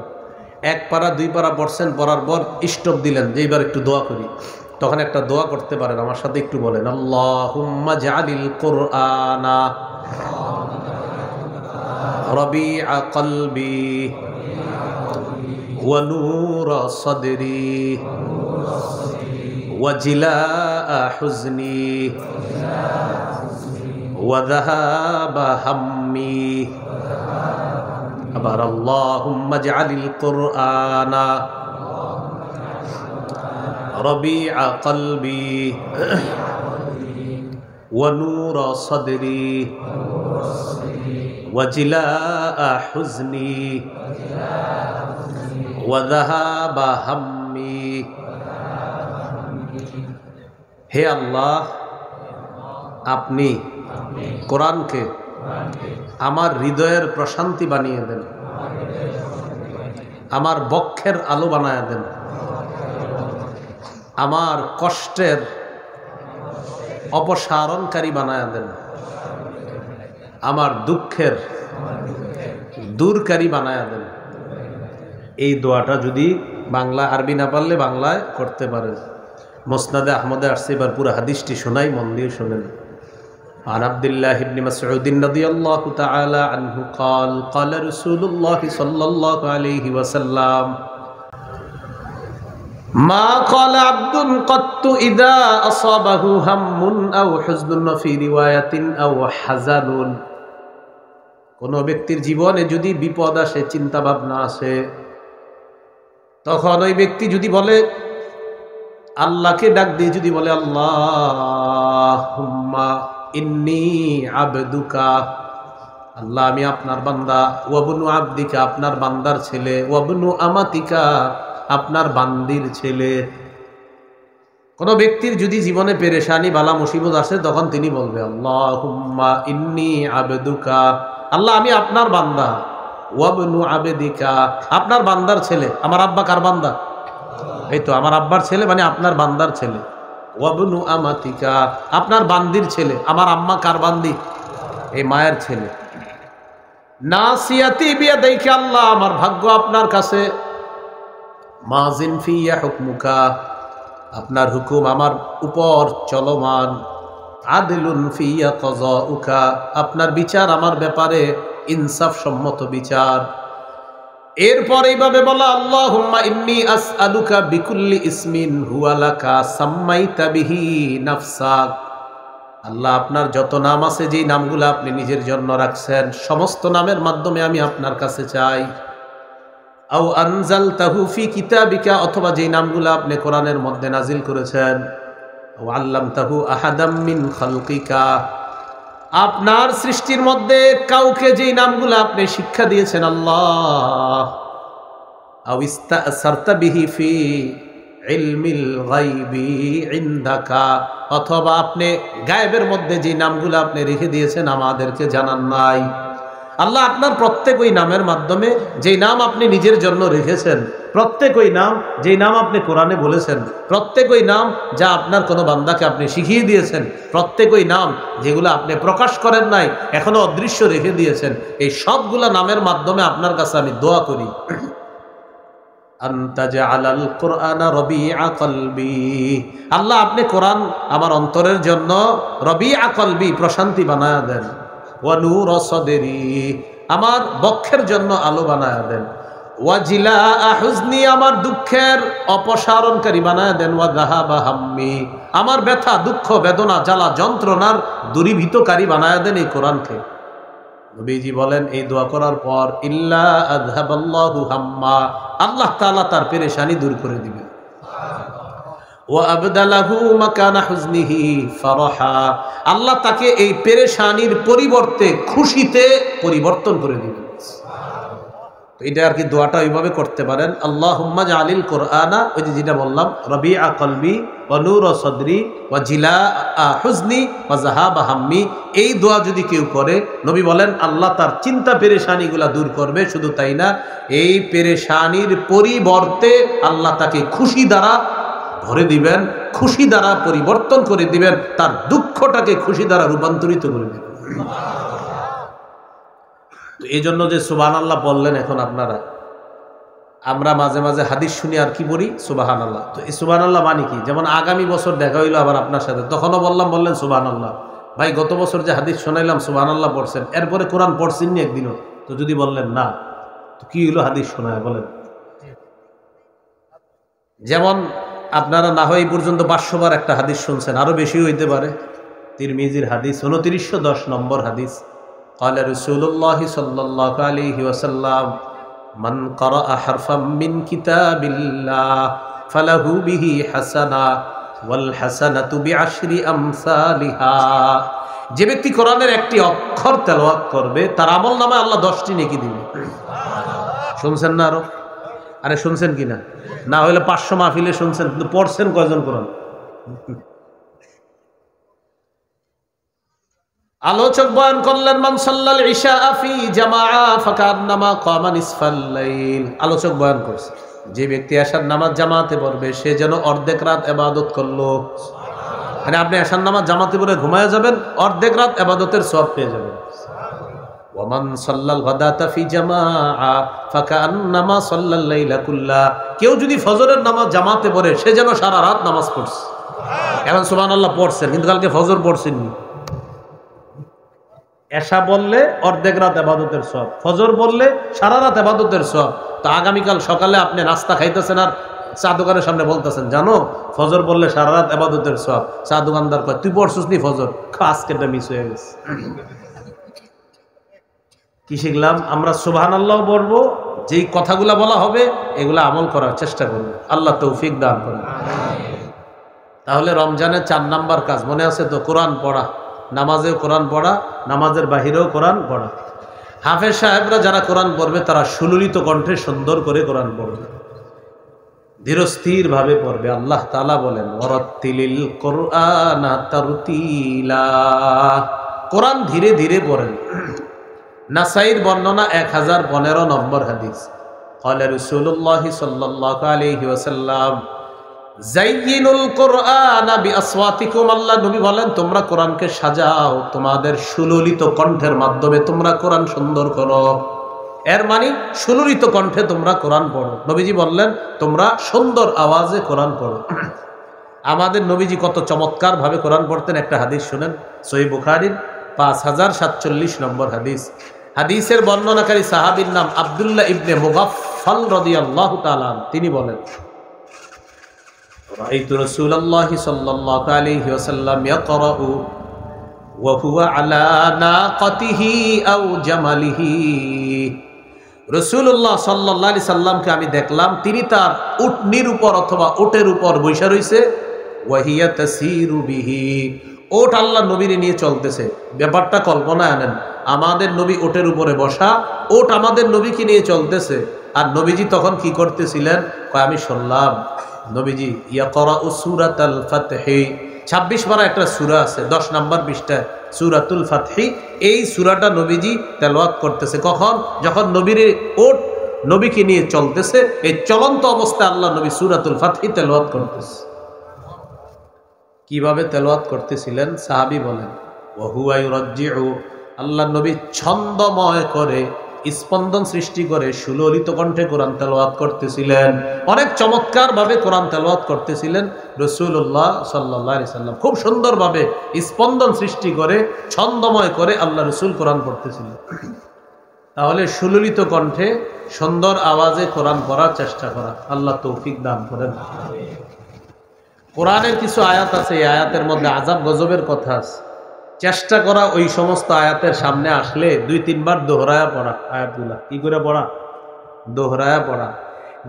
1 পারা 2 পারা পড়ছেন, পড়ার পর স্টপ দিলেন যে এইবার একটু দোয়া করি, তখন একটা দোয়া করতে পারেন। আমার সাথে একটু বলেন, আল্লাহুম্মা জাআলিল কুরআনা রবিআ কলবি ওয়া নূরা সাদরি ওয়া জিলাআ হুজনি ওয়া যাহাবা হাম্মি। আবার আল্লাহুম্মা জাআলিল কুরআনা রবিআ কলবি ওয়া নূরা সাদরি ওয়া জিলাআ হুজনি ওয়া যাহাবা হাম্মি। হে আল্লাহ, আপনি কোরআনকে আমার হৃদয়ের প্রশান্তি বানিয়ে দেন, আমার বক্ষের আলো বানায় দেন, আমার কষ্টের অপসারণকারী বানায় দেন, আমার দুঃখের দূরকারী বানায় দেন। এই দোয়াটা যদি বাংলা, আরবি না পারলে বাংলায় করতে পারেন। মুসনাদে আহমদে আসছে, এবার পুরো হাদিসটি শোনাই, মন দিয়ে শোনেন। عن عبد الله بن مسعود رضي الله تعالى عنه قال قال رسول الله صلى الله عليه وسلم ما قال عبد قط إذا أصابه هم أو حزن في رواية أو حزن। কোন ব্যক্তির জীবনে যদি বিপদ আসে, চিন্তা ভাবনা আসে, তখন ওই ব্যক্তি যদি বলে, আল্লাহকে ডাক দিয়ে যদি বলে, আল্লাহুম্মা ইন্নী আবদুকা, আল্লাহ আমি আপনার বান্দা, ওয়াবনু আবদিকা, আপনার বান্দার ছেলে, ওয়াবনু আমাতিকা, আপনার বান্দির ছেলে। কোন ব্যক্তির যদি জীবনে পেরেশানি বালা মুসিবত আসে, তখন তিনি বলবে, আল্লাহুম্মা ইন্নী আবদুকা, আল্লাহ আমি আপনার বান্দা, ওয়াবনু আবদিকা, আপনার বান্দার ছেলে। আমার আব্বা কার বান্দা? এই তো আমার আব্বার ছেলে, মানে আপনার বান্দার ছেলে। ওয়াবনু আমাতিকা, আপনার বান্দির ছেলে। আমার আম্মা কার বান্দি? এই মায়ের ছেলে। নাসিয়াতি বিয়াদাইকা, আল্লাহ আমার ভাগ্য আপনার কাছে। মাজিন ফিয়া হুকমুকা, আপনার হুকুম আমার উপর চলমান। আদিলুন ফিয়া কাযাউকা, আপনার বিচার আমার ব্যাপারে ইনসাফ সম্মত বিচার। এরপর এইভাবে বলা, আল্লাহুম্মা ইন্নী আসআলুকা বিকুল্লি ইসমিন হুয়া লাকা সাম্মাইতা বিহি নাফসাক। আল্লাহ, আপনার যত নাম আছে, যেই নামগুলো আপনি নিজের জন্য রাখছেন, সমস্ত নামের মাধ্যমে আমি আপনার কাছে চাই। আও আনজালতাহু ফি কিতাবিকা, অথবা যেই নামগুলো আপনি কোরআনের মধ্যে নাজিল করেছেন। আও আল্লামতাহু আহাদাম মিন খালকিকা, আপনার সৃষ্টির মধ্যে কাউকে যেই নামগুলো আপনি শিক্ষা দিয়েছেন আল্লাহ। আও ইস্তাসারতা বিহি ফি ইলমিল গায়বি ইনদাকা, অথবা আপনি গায়েবের মধ্যে যে নামগুলো আপনি রেখে দিয়েছেন আমাদেরকে জানান নাই। আল্লাহ, আপনার প্রত্যেক ওই নামের মাধ্যমে যেই নাম আপনি নিজের জন্য রেখেছেন, প্রত্যেক ওই নাম যেই নাম আপনি কোরআনে বলেছেন, প্রত্যেক ওই নাম যা আপনার কোনো বান্দাকে আপনি শিখিয়ে দিয়েছেন, প্রত্যেক ওই নাম যেগুলো আপনি প্রকাশ করেন নাই, এখনো অদৃশ্য রেখে দিয়েছেন, এই সবগুলা নামের মাধ্যমে আপনার কাছে আমি দোয়া করি, আনতাজআলাল কুরআনা রবিআ কলবি, আল্লাহ আপনি কোরআন আমার অন্তরের জন্য রবিআ কলবি, প্রশান্তি বানায়া দেন। ওয়া নূর সদরি, আমার বক্ষের জন্য আলো বানায়া দেন। ওয়া জিলাআ হুজনি, আমার দুঃখের অপসারণকারী বানায়া দেন। ওয়া যাহাবা হাম্মি, আমার ব্যথা দুঃখ বেদনা জ্বালা যন্ত্রণার দূরীভূতকারী বানায়া দেন এই কোরআনকে। নবীজি বলেন, এই দোয়া করার পর ইল্লা আযহাবাল্লাহু হাম্মা, আল্লাহ তাআলা তার পেরেশানি দূর করে দিবেন। ওয়া আবদালাহু মাকানা হুজনিহি ফারাহা, আল্লাহ তাকে এই পেরেশানির পরিবর্তে খুশিতে পরিবর্তন করে দিবেন। এটা আর কি দোয়াটা ওইভাবে করতে পারেন, আল্লাহুম্মা জাআলিল কুরআনা, ওই যে যেটা বললাম, রবিআ কলবি ওয়া নূর সদরি ওয়া জিলাআ হুজনি ওয়া যাহাবা হাম্মি, এই দোয়া যদি কেউ করে, নবী বলেন আল্লাহ তার চিন্তা পেরেশানিগুলা দূর করবে। শুধু তাই না, এই পেরেশানির পরিবর্তে আল্লাহ তাকে খুশি দ্বারা ভরে দিবেন, খুশি দ্বারা পরিবর্তন করে দিবেন, তার দুঃখটাকে খুশি দ্বারা রূপান্তরিত করে দিবেন। এই জন্য যে সুবহানাল্লাহ বললেন, এখন আপনারা, আমরা মাঝে মাঝে হাদিস শুনি আর কি বলি সুবহানাল্লাহ। তো এই সুবহানাল্লাহ মানে কি? যেমন আগামী বছর দেখা হইলো আবার আপনার সাথে, তখনও বললেন সুবহানাল্লাহ। ভাই, গত বছর যে হাদিস শোনাইলাম সুবহানাল্লাহ পড়ছেন, এরপরে কোরআন পড়ছেন নি একদিনও? তো যদি বললেন না, তো কি হইলো হাদিস শোনায় বলেন? যেমন আপনারা না হয় এই পর্যন্ত 500 বার একটা হাদিস শুনছেন, আরো বেশি হইতে পারে। তিরমিজির হাদিস 2910 নম্বর হাদিস, قال رسول الله صلى الله عليه وسلم من قرأ حرفا من كتاب الله فله به حسنة والحسنة بعشر أمثالها, যে ব্যক্তি কোরআনের একটি অক্ষর তেলাওয়াত করবে, তার আমলনামায় আল্লাহ 10টি নেকি দিবে। শুনছেন না? আরে শুনছেন কিনা? না হলে 500 মাহফিলে শুনছেন, কিন্তু পড়ছেন কয়জন কোরআন? আলোচক বয়ান করলেন, মান সাল্লাল ইশা ফি জামাআ ফাকান্নামা কামা নিসফাল লাইল। আলোচক বয়ান করছে, যে ব্যক্তি এশার নামাজ জামাতে পড়বে, সে যেন অর্ধেক রাত ইবাদত করলো। মানে আপনি এশার নামাজ জামাতে পড়ে ঘুমায় যাবেন, অর্ধেক রাত ইবাদতের সওয়াব পেয়ে যাবেন। ওয়া মান সাল্লাল গাদাতা ফি জামাআ ফাকান্নামা সাল্লাল লাইলা কুল্লা, কেউ যদি ফজরের নামাজ জামাতে পড়ে, সে যেন সারা রাত নামাজ পড়ছে। এখন সুবহানাল্লাহ পড়ছেন, কিন্তু কালকে ফজর পড়ছেননি। এশা বললে অর্ধেক রাত ইবাদতের সওয়াব, ফজর বললে সারা রাত ইবাদতের সওয়াব। তো আগামীকাল সকালে আপনি নাস্তা খাইতেছেন আর চা দোকানের সামনে বলতেছেন, জানো ফজর বললে সারা রাত ইবাদতের সওয়াব। চা দোকানদার কয়, তুই পড়ছিস নি ফজর? আজকেরটা মিস হয়ে গেছে। কি শিখলাম আমরা? সুবহানাল্লাহ বলবো, যেই কথাগুলা বলা হবে এগুলা আমল করার চেষ্টা করবো। আল্লাহ তৌফিক দান করেন। তাহলে রমজানের 4 নাম্বার কাজ মনে আছে তো? কোরআন পড়া, নামাজেও কোরআন পড়া, নামাজের বাহিরেও কোরআন পড়া। হাফেজ সাহেবরা যারা কোরআন পড়বে, তারা সুললিত কণ্ঠে সুন্দর করে কোরআন পড়বে, ধীরস্থির ভাবে পড়বে। আল্লাহ তাআলা বলেন, ওয়ারাত্তিলিল কুরআনা তারতিলা, কোরআন ধীরে ধীরে পড়েন। নাসাইর বর্ণনা 1015 নম্বর হাদিস, ক্বালা রাসূলুল্লাহ সাল্লাল্লাহু আলাইহি ওয়াসাল্লাম যায়্যিনুল কুরআনা বিআসওয়াতিকুম, আল্লাহ নবী বলেন, তোমরা কোরআনকে সাজাও, তোমাদের সুললিত কণ্ঠের মাধ্যমে তোমরা কোরআন সুন্দর করো। এর মানে সুললিত কণ্ঠে তোমরা কোরআন পড়ো। নবীজি বললেন, তোমরা সুন্দর আওয়াজে কোরআন পড়ো। আমাদের নবীজি কত চমৎকার ভাবে কোরআন পড়তেন, একটা হাদিস শুনেন, সহিহ বুখারীর 5047 নম্বর হাদিস। হাদিসের বর্ণনাকারী সাহাবীর নাম আব্দুল্লাহ ইবনে মুগাফফাল মুগাফফাল রাদিয়াল্লাহু তাআলা তিনি বলেন, রাআইতু রাসূলুল্লাহি সাল্লাল্লাহু আলাইহি ওয়াসাল্লাম ইয়াকরাউ ওয়া হুয়া আলা নাকাতিহি আও জামালিহি। রাসূলুল্লাহ সাল্লাল্লাহু আলাইহি সাল্লামকে আমি দেখলাম তিনি তার উটনির উপর অথবা উটের উপর বসে রইছে, ওয়া হিয়া তাসিরু বিহি, ওট আল্লাহ নবীর নিয়ে চলতেছে। ব্যাপারটা কল্পনায় আনেন, আমাদের নবী ওটের উপরে বসা, ওট আমাদের নবীকে নিয়ে চলতেছে, আর নবীজি তখন কি করতেছিলেন? আমি শুনলাম নবীজি ইয়াকরাউ সূরাতুল ফাতহি, 26 পারা একটা সূরা আছে 10 নম্বর পৃষ্ঠায়, সূরাতুল ফাতহি। এই সূরাটা নবীজি তেলাওয়াত করতেছে। কখন? যখন নবীর ওট নবীকে নিয়ে চলতেছে, এই চলন্ত অবস্থায় আল্লাহ নবী সূরাতুল ফাতহি তেলাওয়াত করতেছে। কিভাবে তেলাওয়াত করতেছিলেন? সাহাবী বলেন, ওয়া হুয়া ইউরাজ্জিউ, আল্লাহ নবী ছন্দময় করে, স্পন্দন সৃষ্টি করে সুললিত কণ্ঠে কোরআন তেলাওয়াত করতেছিলেন। অনেক চমৎকার ভাবে কোরআন তেলাওয়াত করতেছিলেন রাসূলুল্লাহ সাল্লাল্লাহু আলাইহি সাল্লাম। খুব সুন্দরভাবে স্পন্দন সৃষ্টি করে ছন্দময় করে আল্লাহ রাসূল কোরআন পড়তেছিলেন। তাহলে সুললিত কণ্ঠে সুন্দর আওয়াজে কোরআন পড়ার চেষ্টা করা, আল্লাহ তৌফিক দান করেন। কোরআনের কিছু আয়াত আছে, এই আয়াতের মধ্যে আযাব গজবের কথা আছে। চেষ্টা করা ওই সমস্ত আয়াতের সামনে আসলে 2-3 বার দোহরায়া পড়া আয়াতগুলা। কি করে পড়া? দোহরায়া পড়া।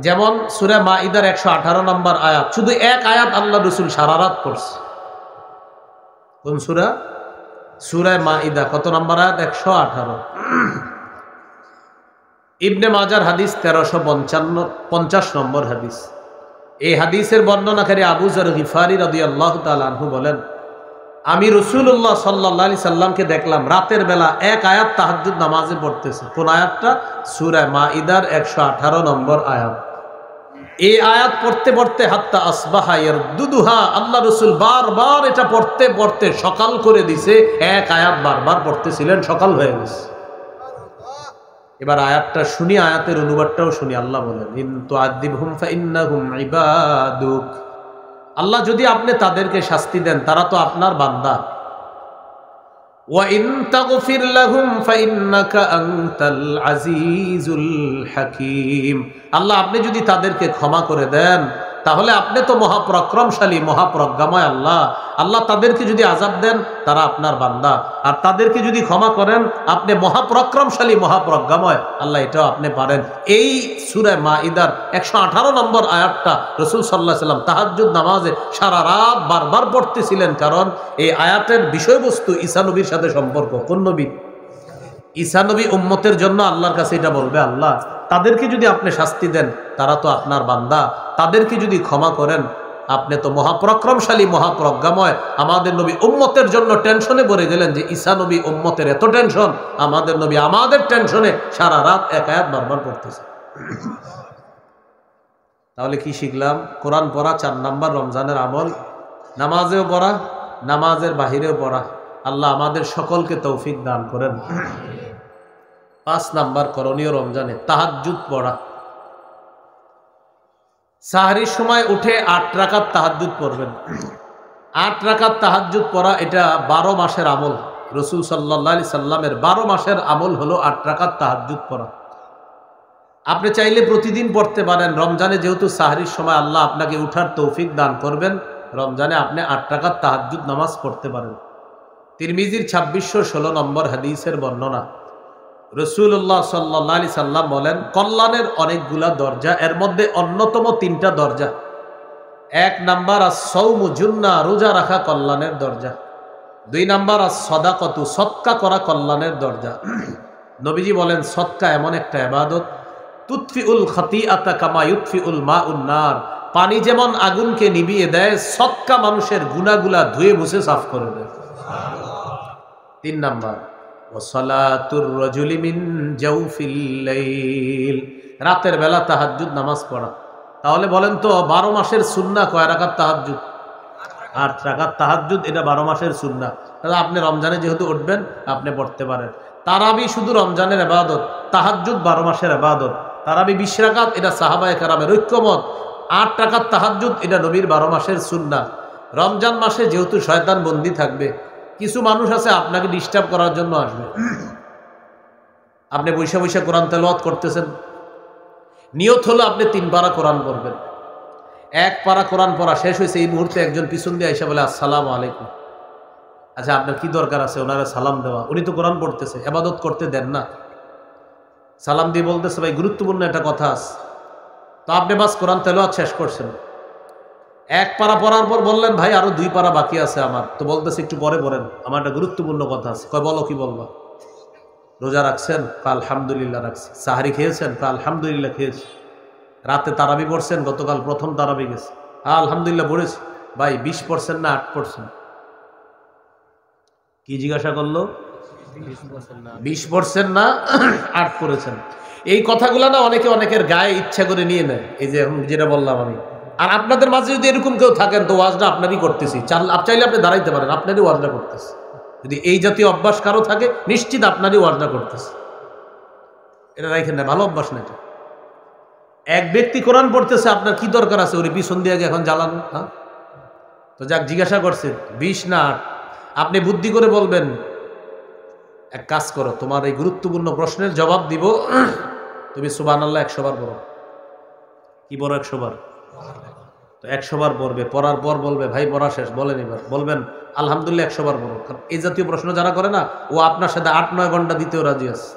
যেমন সূরা মাঈদার 118 নম্বর আয়াত, শুধু এক আয়াত আল্লাহ রাসূল সারা রাত পড়ছে। কোন সূরা? সূরা মাঈদা। কত নম্বর আয়াত? 118। ইবনে মাজার হাদিস 1350 নম্বর হাদিস। এই হাদিসের বর্ণনাকারী আবু যর গিফারি রাদিয়াল্লাহু তাআলা আনহু বলেন, আমি রাসূলুল্লাহ সাল্লাল্লাহু আলাইহি সাল্লামকে দেখলাম রাতের বেলা এক আয়াত তাহাজ্জুদ নামাজে পড়তেছে। কোন আয়াতটা? সূরা মাঈদার 118 নম্বর আয়াত। এই আয়াত পড়তে পড়তে হাত্তা আসবাহা ইয়ারদুদুহা, আল্লাহ রাসূল বারবার এটা পড়তে পড়তে সকাল করে দিছে। এক আয়াত বারবার পড়তেছিলেন, সকাল হয়ে গেছে। এবার আয়াতটা শুনি, আয়াতের অনুবাদটাও শুনি। আল্লাহ বলেন, ইন তুআযিবহুম ফাইন্নাহুম ইবাদুক, আল্লাহ যদি আপনি তাদেরকে শাস্তি দেন তারা তো আপনার বান্দা। ওয়া ইন তাগফির লাহুম ফাইন্নাকা আনতাল আজিজুল হাকীম, আল্লাহ আপনি যদি তাদেরকে ক্ষমা করে দেন তাহলে আপনি তো মহাপরাক্রমশালী, মহাপ্রজ্ঞাময় আল্লাহ। আল্লাহ তাদেরকে যদি আযাব দেন তারা আপনার বান্দা, আর তাদেরকে যদি ক্ষমা করেন আপনি মহাপরাক্রমশালী, মহাপ্রজ্ঞাময় আল্লাহ, এটাও আপনি পারেন। এই সূরা মাঈদার 118 নম্বর আয়াতটা রাসূল সাল্লাল্লাহু আলাইহি সাল্লাম তাহাজ্জুদ নামাজে সারা রাত বারবার পড়তেছিলেন, কারণ এই আয়াতের বিষয়বস্তু ঈসা নবীর সাথে সম্পর্ক। কোন নবী? ঈসা নবী উম্মতের জন্য আল্লাহর কাছে এটা বলবে, আল্লাহ তাদেরকে যদি আপনি শাস্তি দেন তারা তো আপনার বান্দা, তাদেরকে যদি ক্ষমা করেন আপনি তো মহাপরাক্রমশালী, মহাপ্রজ্ঞাময়। আমাদের নবী উম্মতের জন্য টেনশনে পড়ে গেলেন যে ঈসা নবী উম্মতের এত টেনশন, আমাদের নবী আমাদের টেনশনে সারা রাত এক আয়াত বারবার পড়তেছে। তাহলে কি শিখলাম? কোরআন পড়া 4 নাম্বার রমজানের আমল, নামাজেও পড়া, নামাজের বাহিরেও পড়া। আল্লাহ আমাদের সকলকে তৌফিক দান করেন। 5 নাম্বার করণীয় রমজানে তাহাজ্জুদ পড়া। সাহরির সময় উঠে 8 রাকাত তাহাজ্জুদ পড়বেন। 8 রাকাত তাহাজ্জুদ পড়া এটা 12 মাসের আমল। রাসূল সাল্লাল্লাহু আলাইহি সাল্লামের 12 মাসের আমল হলো 8 রাকাত তাহাজ্জুদ পড়া। আপনি চাইলে প্রতিদিন পড়তে পারেন। রমজানে যেহেতু সাহরির সময় আল্লাহ আপনাকে উঠার তৌফিক দান করবেন, রমজানে আপনি 8 রাকাত তাহাজ্জুদ নামাজ পড়তে পারেন। তিরমিজির 2616 নম্বর হাদিসের বর্ণনা, রাসূলুল্লাহ সাল্লাল্লাহু আলাইহি সাল্লাম বলেন, কল্যাণের অনেকগুলা দরজা, এর মধ্যে অন্যতম 3টা দরজা। 1 নাম্বার আস-সাওমু জুন্নাহ, রোজা রাখা কল্যাণের দরজা। 2 নাম্বার আস-সাদাকাতু, সদকা করা কল্যাণের দরজা। নবীজি বলেন সদকা এমন একটা ইবাদত, তুতফিউল খাতিআতা কামা ইউতফিউল মাউন নার, পানি যেমন আগুনকে নিভিয়ে দেয়, সদকা মানুষের গুনাহগুলা ধুয়ে মুছে সাফ করে দেয়। 3 নাম্বার ওয়াসালাতুর রাজুলি মিন জাওফিল লাইল, রাতের বেলা তাহাজ্জুদ নামাজ পড়া। তাহলে বলেন তো 12 মাসের সুন্নাহ কয় রাকাত তাহাজ্জুদ? 8 রাকাত তাহাজ্জুদ, এটা 12 মাসের সুন্নাহ। তাহলে আপনি রমজানে যেহেতু উঠবেন আপনি পড়তে পারেন। তারাবি শুধু রমজানের ইবাদত, তাহাজ্জুদ 12 মাসের ইবাদত। তারাবি 20 রাকাত, এটা সাহাবায়ে কেরামের ঐক্যমত। 8 রাকাত তাহাজ্জুদ এটা নবীর 12 মাসের সুন্নাহ। রমজান মাসে যেহেতু শয়তান বন্দী থাকবে, কিছু মানুষ আছে আপনাকে ডিস্টার্ব করার জন্য আসবে। আপনি বৈশা বৈশা কোরআন তেলাওয়াত করতেছেন, নিয়ত হলো আপনি 3 পারা কোরআন পড়বেন। 1 পারা কোরআন পড়া শেষ হয়েছে, এই মুহূর্তে একজন পিছন দিয়ে এসে বলে আসসালামু আলাইকুম। আচ্ছা, আপনার কি দরকার আছে ওনারা সালাম দেওয়া? উনি তো কোরআন পড়তেছে, ইবাদত করতে দেন না। সালাম দিয়ে বলতেছে ভাই গুরুত্বপূর্ণ একটা কথা আছে। তো আপনি বাস কোরআন তেলাওয়াত শেষ করছেন। 1 পারা পড়ার পর বললেন ভাই আরো 2 পারা বাকি আছে আমার। তো বলতেছে একটু পরে পড়েন, আমার একটা গুরুত্বপূর্ণ কথা আছে। কয় বলো, কি বলবা? রোজা রাখছেন? আলহামদুলিল্লাহ রাখছি। সাহারি খেয়েছেন? আলহামদুলিল্লাহ খেয়েছি। রাতে তারাবি পড়ছেন? গতকাল প্রথম তারাবি গেছে। আলহামদুলিল্লাহ পড়েছি। ভাই 20% না 8%? কি জিজ্ঞাসা করলো? 20% না 8 করেছেন। এই কথাগুলো না অনেকে অনেকের গায়ে ইচ্ছা করে নিয়ে নেয়। এই যে এখন যেটা বললাম আমি। আর আপনাদের মাঝে যদি এরকম কেউ থাকেন তো ওয়াজটা আপনারই করতেছি। চাইলে আপনি দাঁড়াইতে পারেন, আপনারই ওয়াজটা করতেছি। যদি এই জাতীয় অভ্যাস কারো থাকে নিশ্চিত আপনারই ওয়াজটা করতেছে। এটা রাখেন না, ভালো অভ্যাস না এটা। এক ব্যক্তি কোরআন পড়তেছে, আপনার কি দরকার আছে ওর পিছন দিয়ে আগে এখন জ্বালানো? হ্যাঁ, তো যাক জিজ্ঞাসা করছেন 20 না 8, আপনি বুদ্ধি করে বলবেন এক কাজ করো, তোমার এই গুরুত্বপূর্ণ প্রশ্নের জবাব দিব, তুমি সুবহানাল্লাহ 100 বার পড়ো। কি বড় 100 বার? তো 100 বার পড়বে, পড়ার পর বলবে ভাই পড়া শেষ, বলেন এবার। বলবেন আলহামদুলিল্লাহ 100 বার পড়ো। কারণ এই জাতীয় প্রশ্ন যারা করে না, ও আপনার সাথে 8-9 ঘন্টা দিতেও রাজি আছে।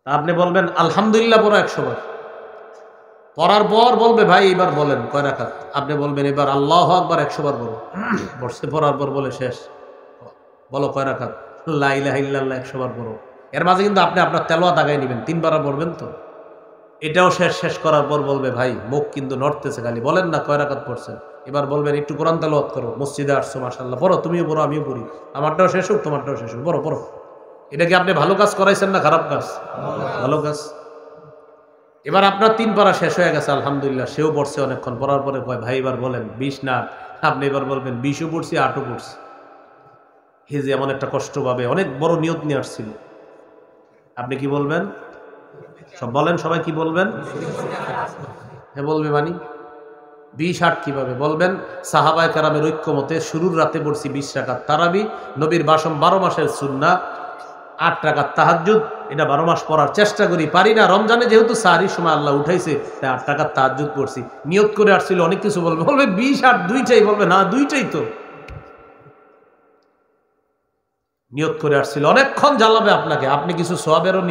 আপনি বলবেন আলহামদুলিল্লাহ পড়ো 100 বার। পড়ার পর বলবে ভাই এবার বলেন কয় রাকাত? আপনি বলবেন এবার আল্লাহু আকবার 100 বার পড়ো। পড়ছে, পড়ার পর বলে শেষ, বলো কয় রাকাত? লা ইলাহা ইল্লাল্লাহ 100 বার পড়ো। এর মাঝে কিন্তু আপনি আপনার তেলাওয়াত আগায় নেবেন, 3 বার পড়বেন তো। এটাও শেষ করার পর বলবে ভাই মুখ কিন্তু নড়তেছে, খালি বলেন না কয় রাকাত পড়ছেন। এবার বলবেন একটু কোরআন তেলাওয়াত করো, মসজিদে আসছো মাশাআল্লাহ, পড়ো, তুমিও পড়ো আমিও পড়ি, আমারটাও শেষ হোক তোমারটাও শেষ হোক, পড়ো। এটা কি আপনি ভালো কাজ করাইছেন না খারাপ কাজ? ভালো কাজ। এবার আপনার 3 পারা শেষ হয়ে গেছে আলহামদুলিল্লাহ, সেও পড়ছে অনেকক্ষণ। পড়ার পরে কয় ভাই এবার বলেন 20 না 8? আপনি এবার বলবেন 20ও পড়ছি 8ও পড়ছি। হে যে এমন একটা কষ্ট পাবে, অনেক বড় নিয়ত নিয়ে আসছিল। আপনি কি বলবেন? সব বলেন, সবাই কি বলবেন? হ্যাঁ বলবে মানে 20-8 কিভাবে বলবেন? সাহাবায়ে কেরামের ঐক্যমতে শুরুর রাতে পড়ছি 20 রাকাত তারাবি, নবীর 12 মাসের সুন্নাহ 8 রাকাত তাহাজ্জুদ। এটা 12 মাস পড়ার চেষ্টা করি, পারি না। রমজানে যেহেতু সাহরির সময় আল্লাহ উঠাইছে, তাই 8 রাকাত তাহাজ্জুদ পড়ছি। নিয়ত করে আসছিল, অনেক কিছু বলবে 20-8 দুইটাই, বলবে না দুইটাই তো। নিয়ত করে আসছিল, অনেকক্ষণ জ্বালাবে আপনাকে। আপনি কিছু সওয়াবেরও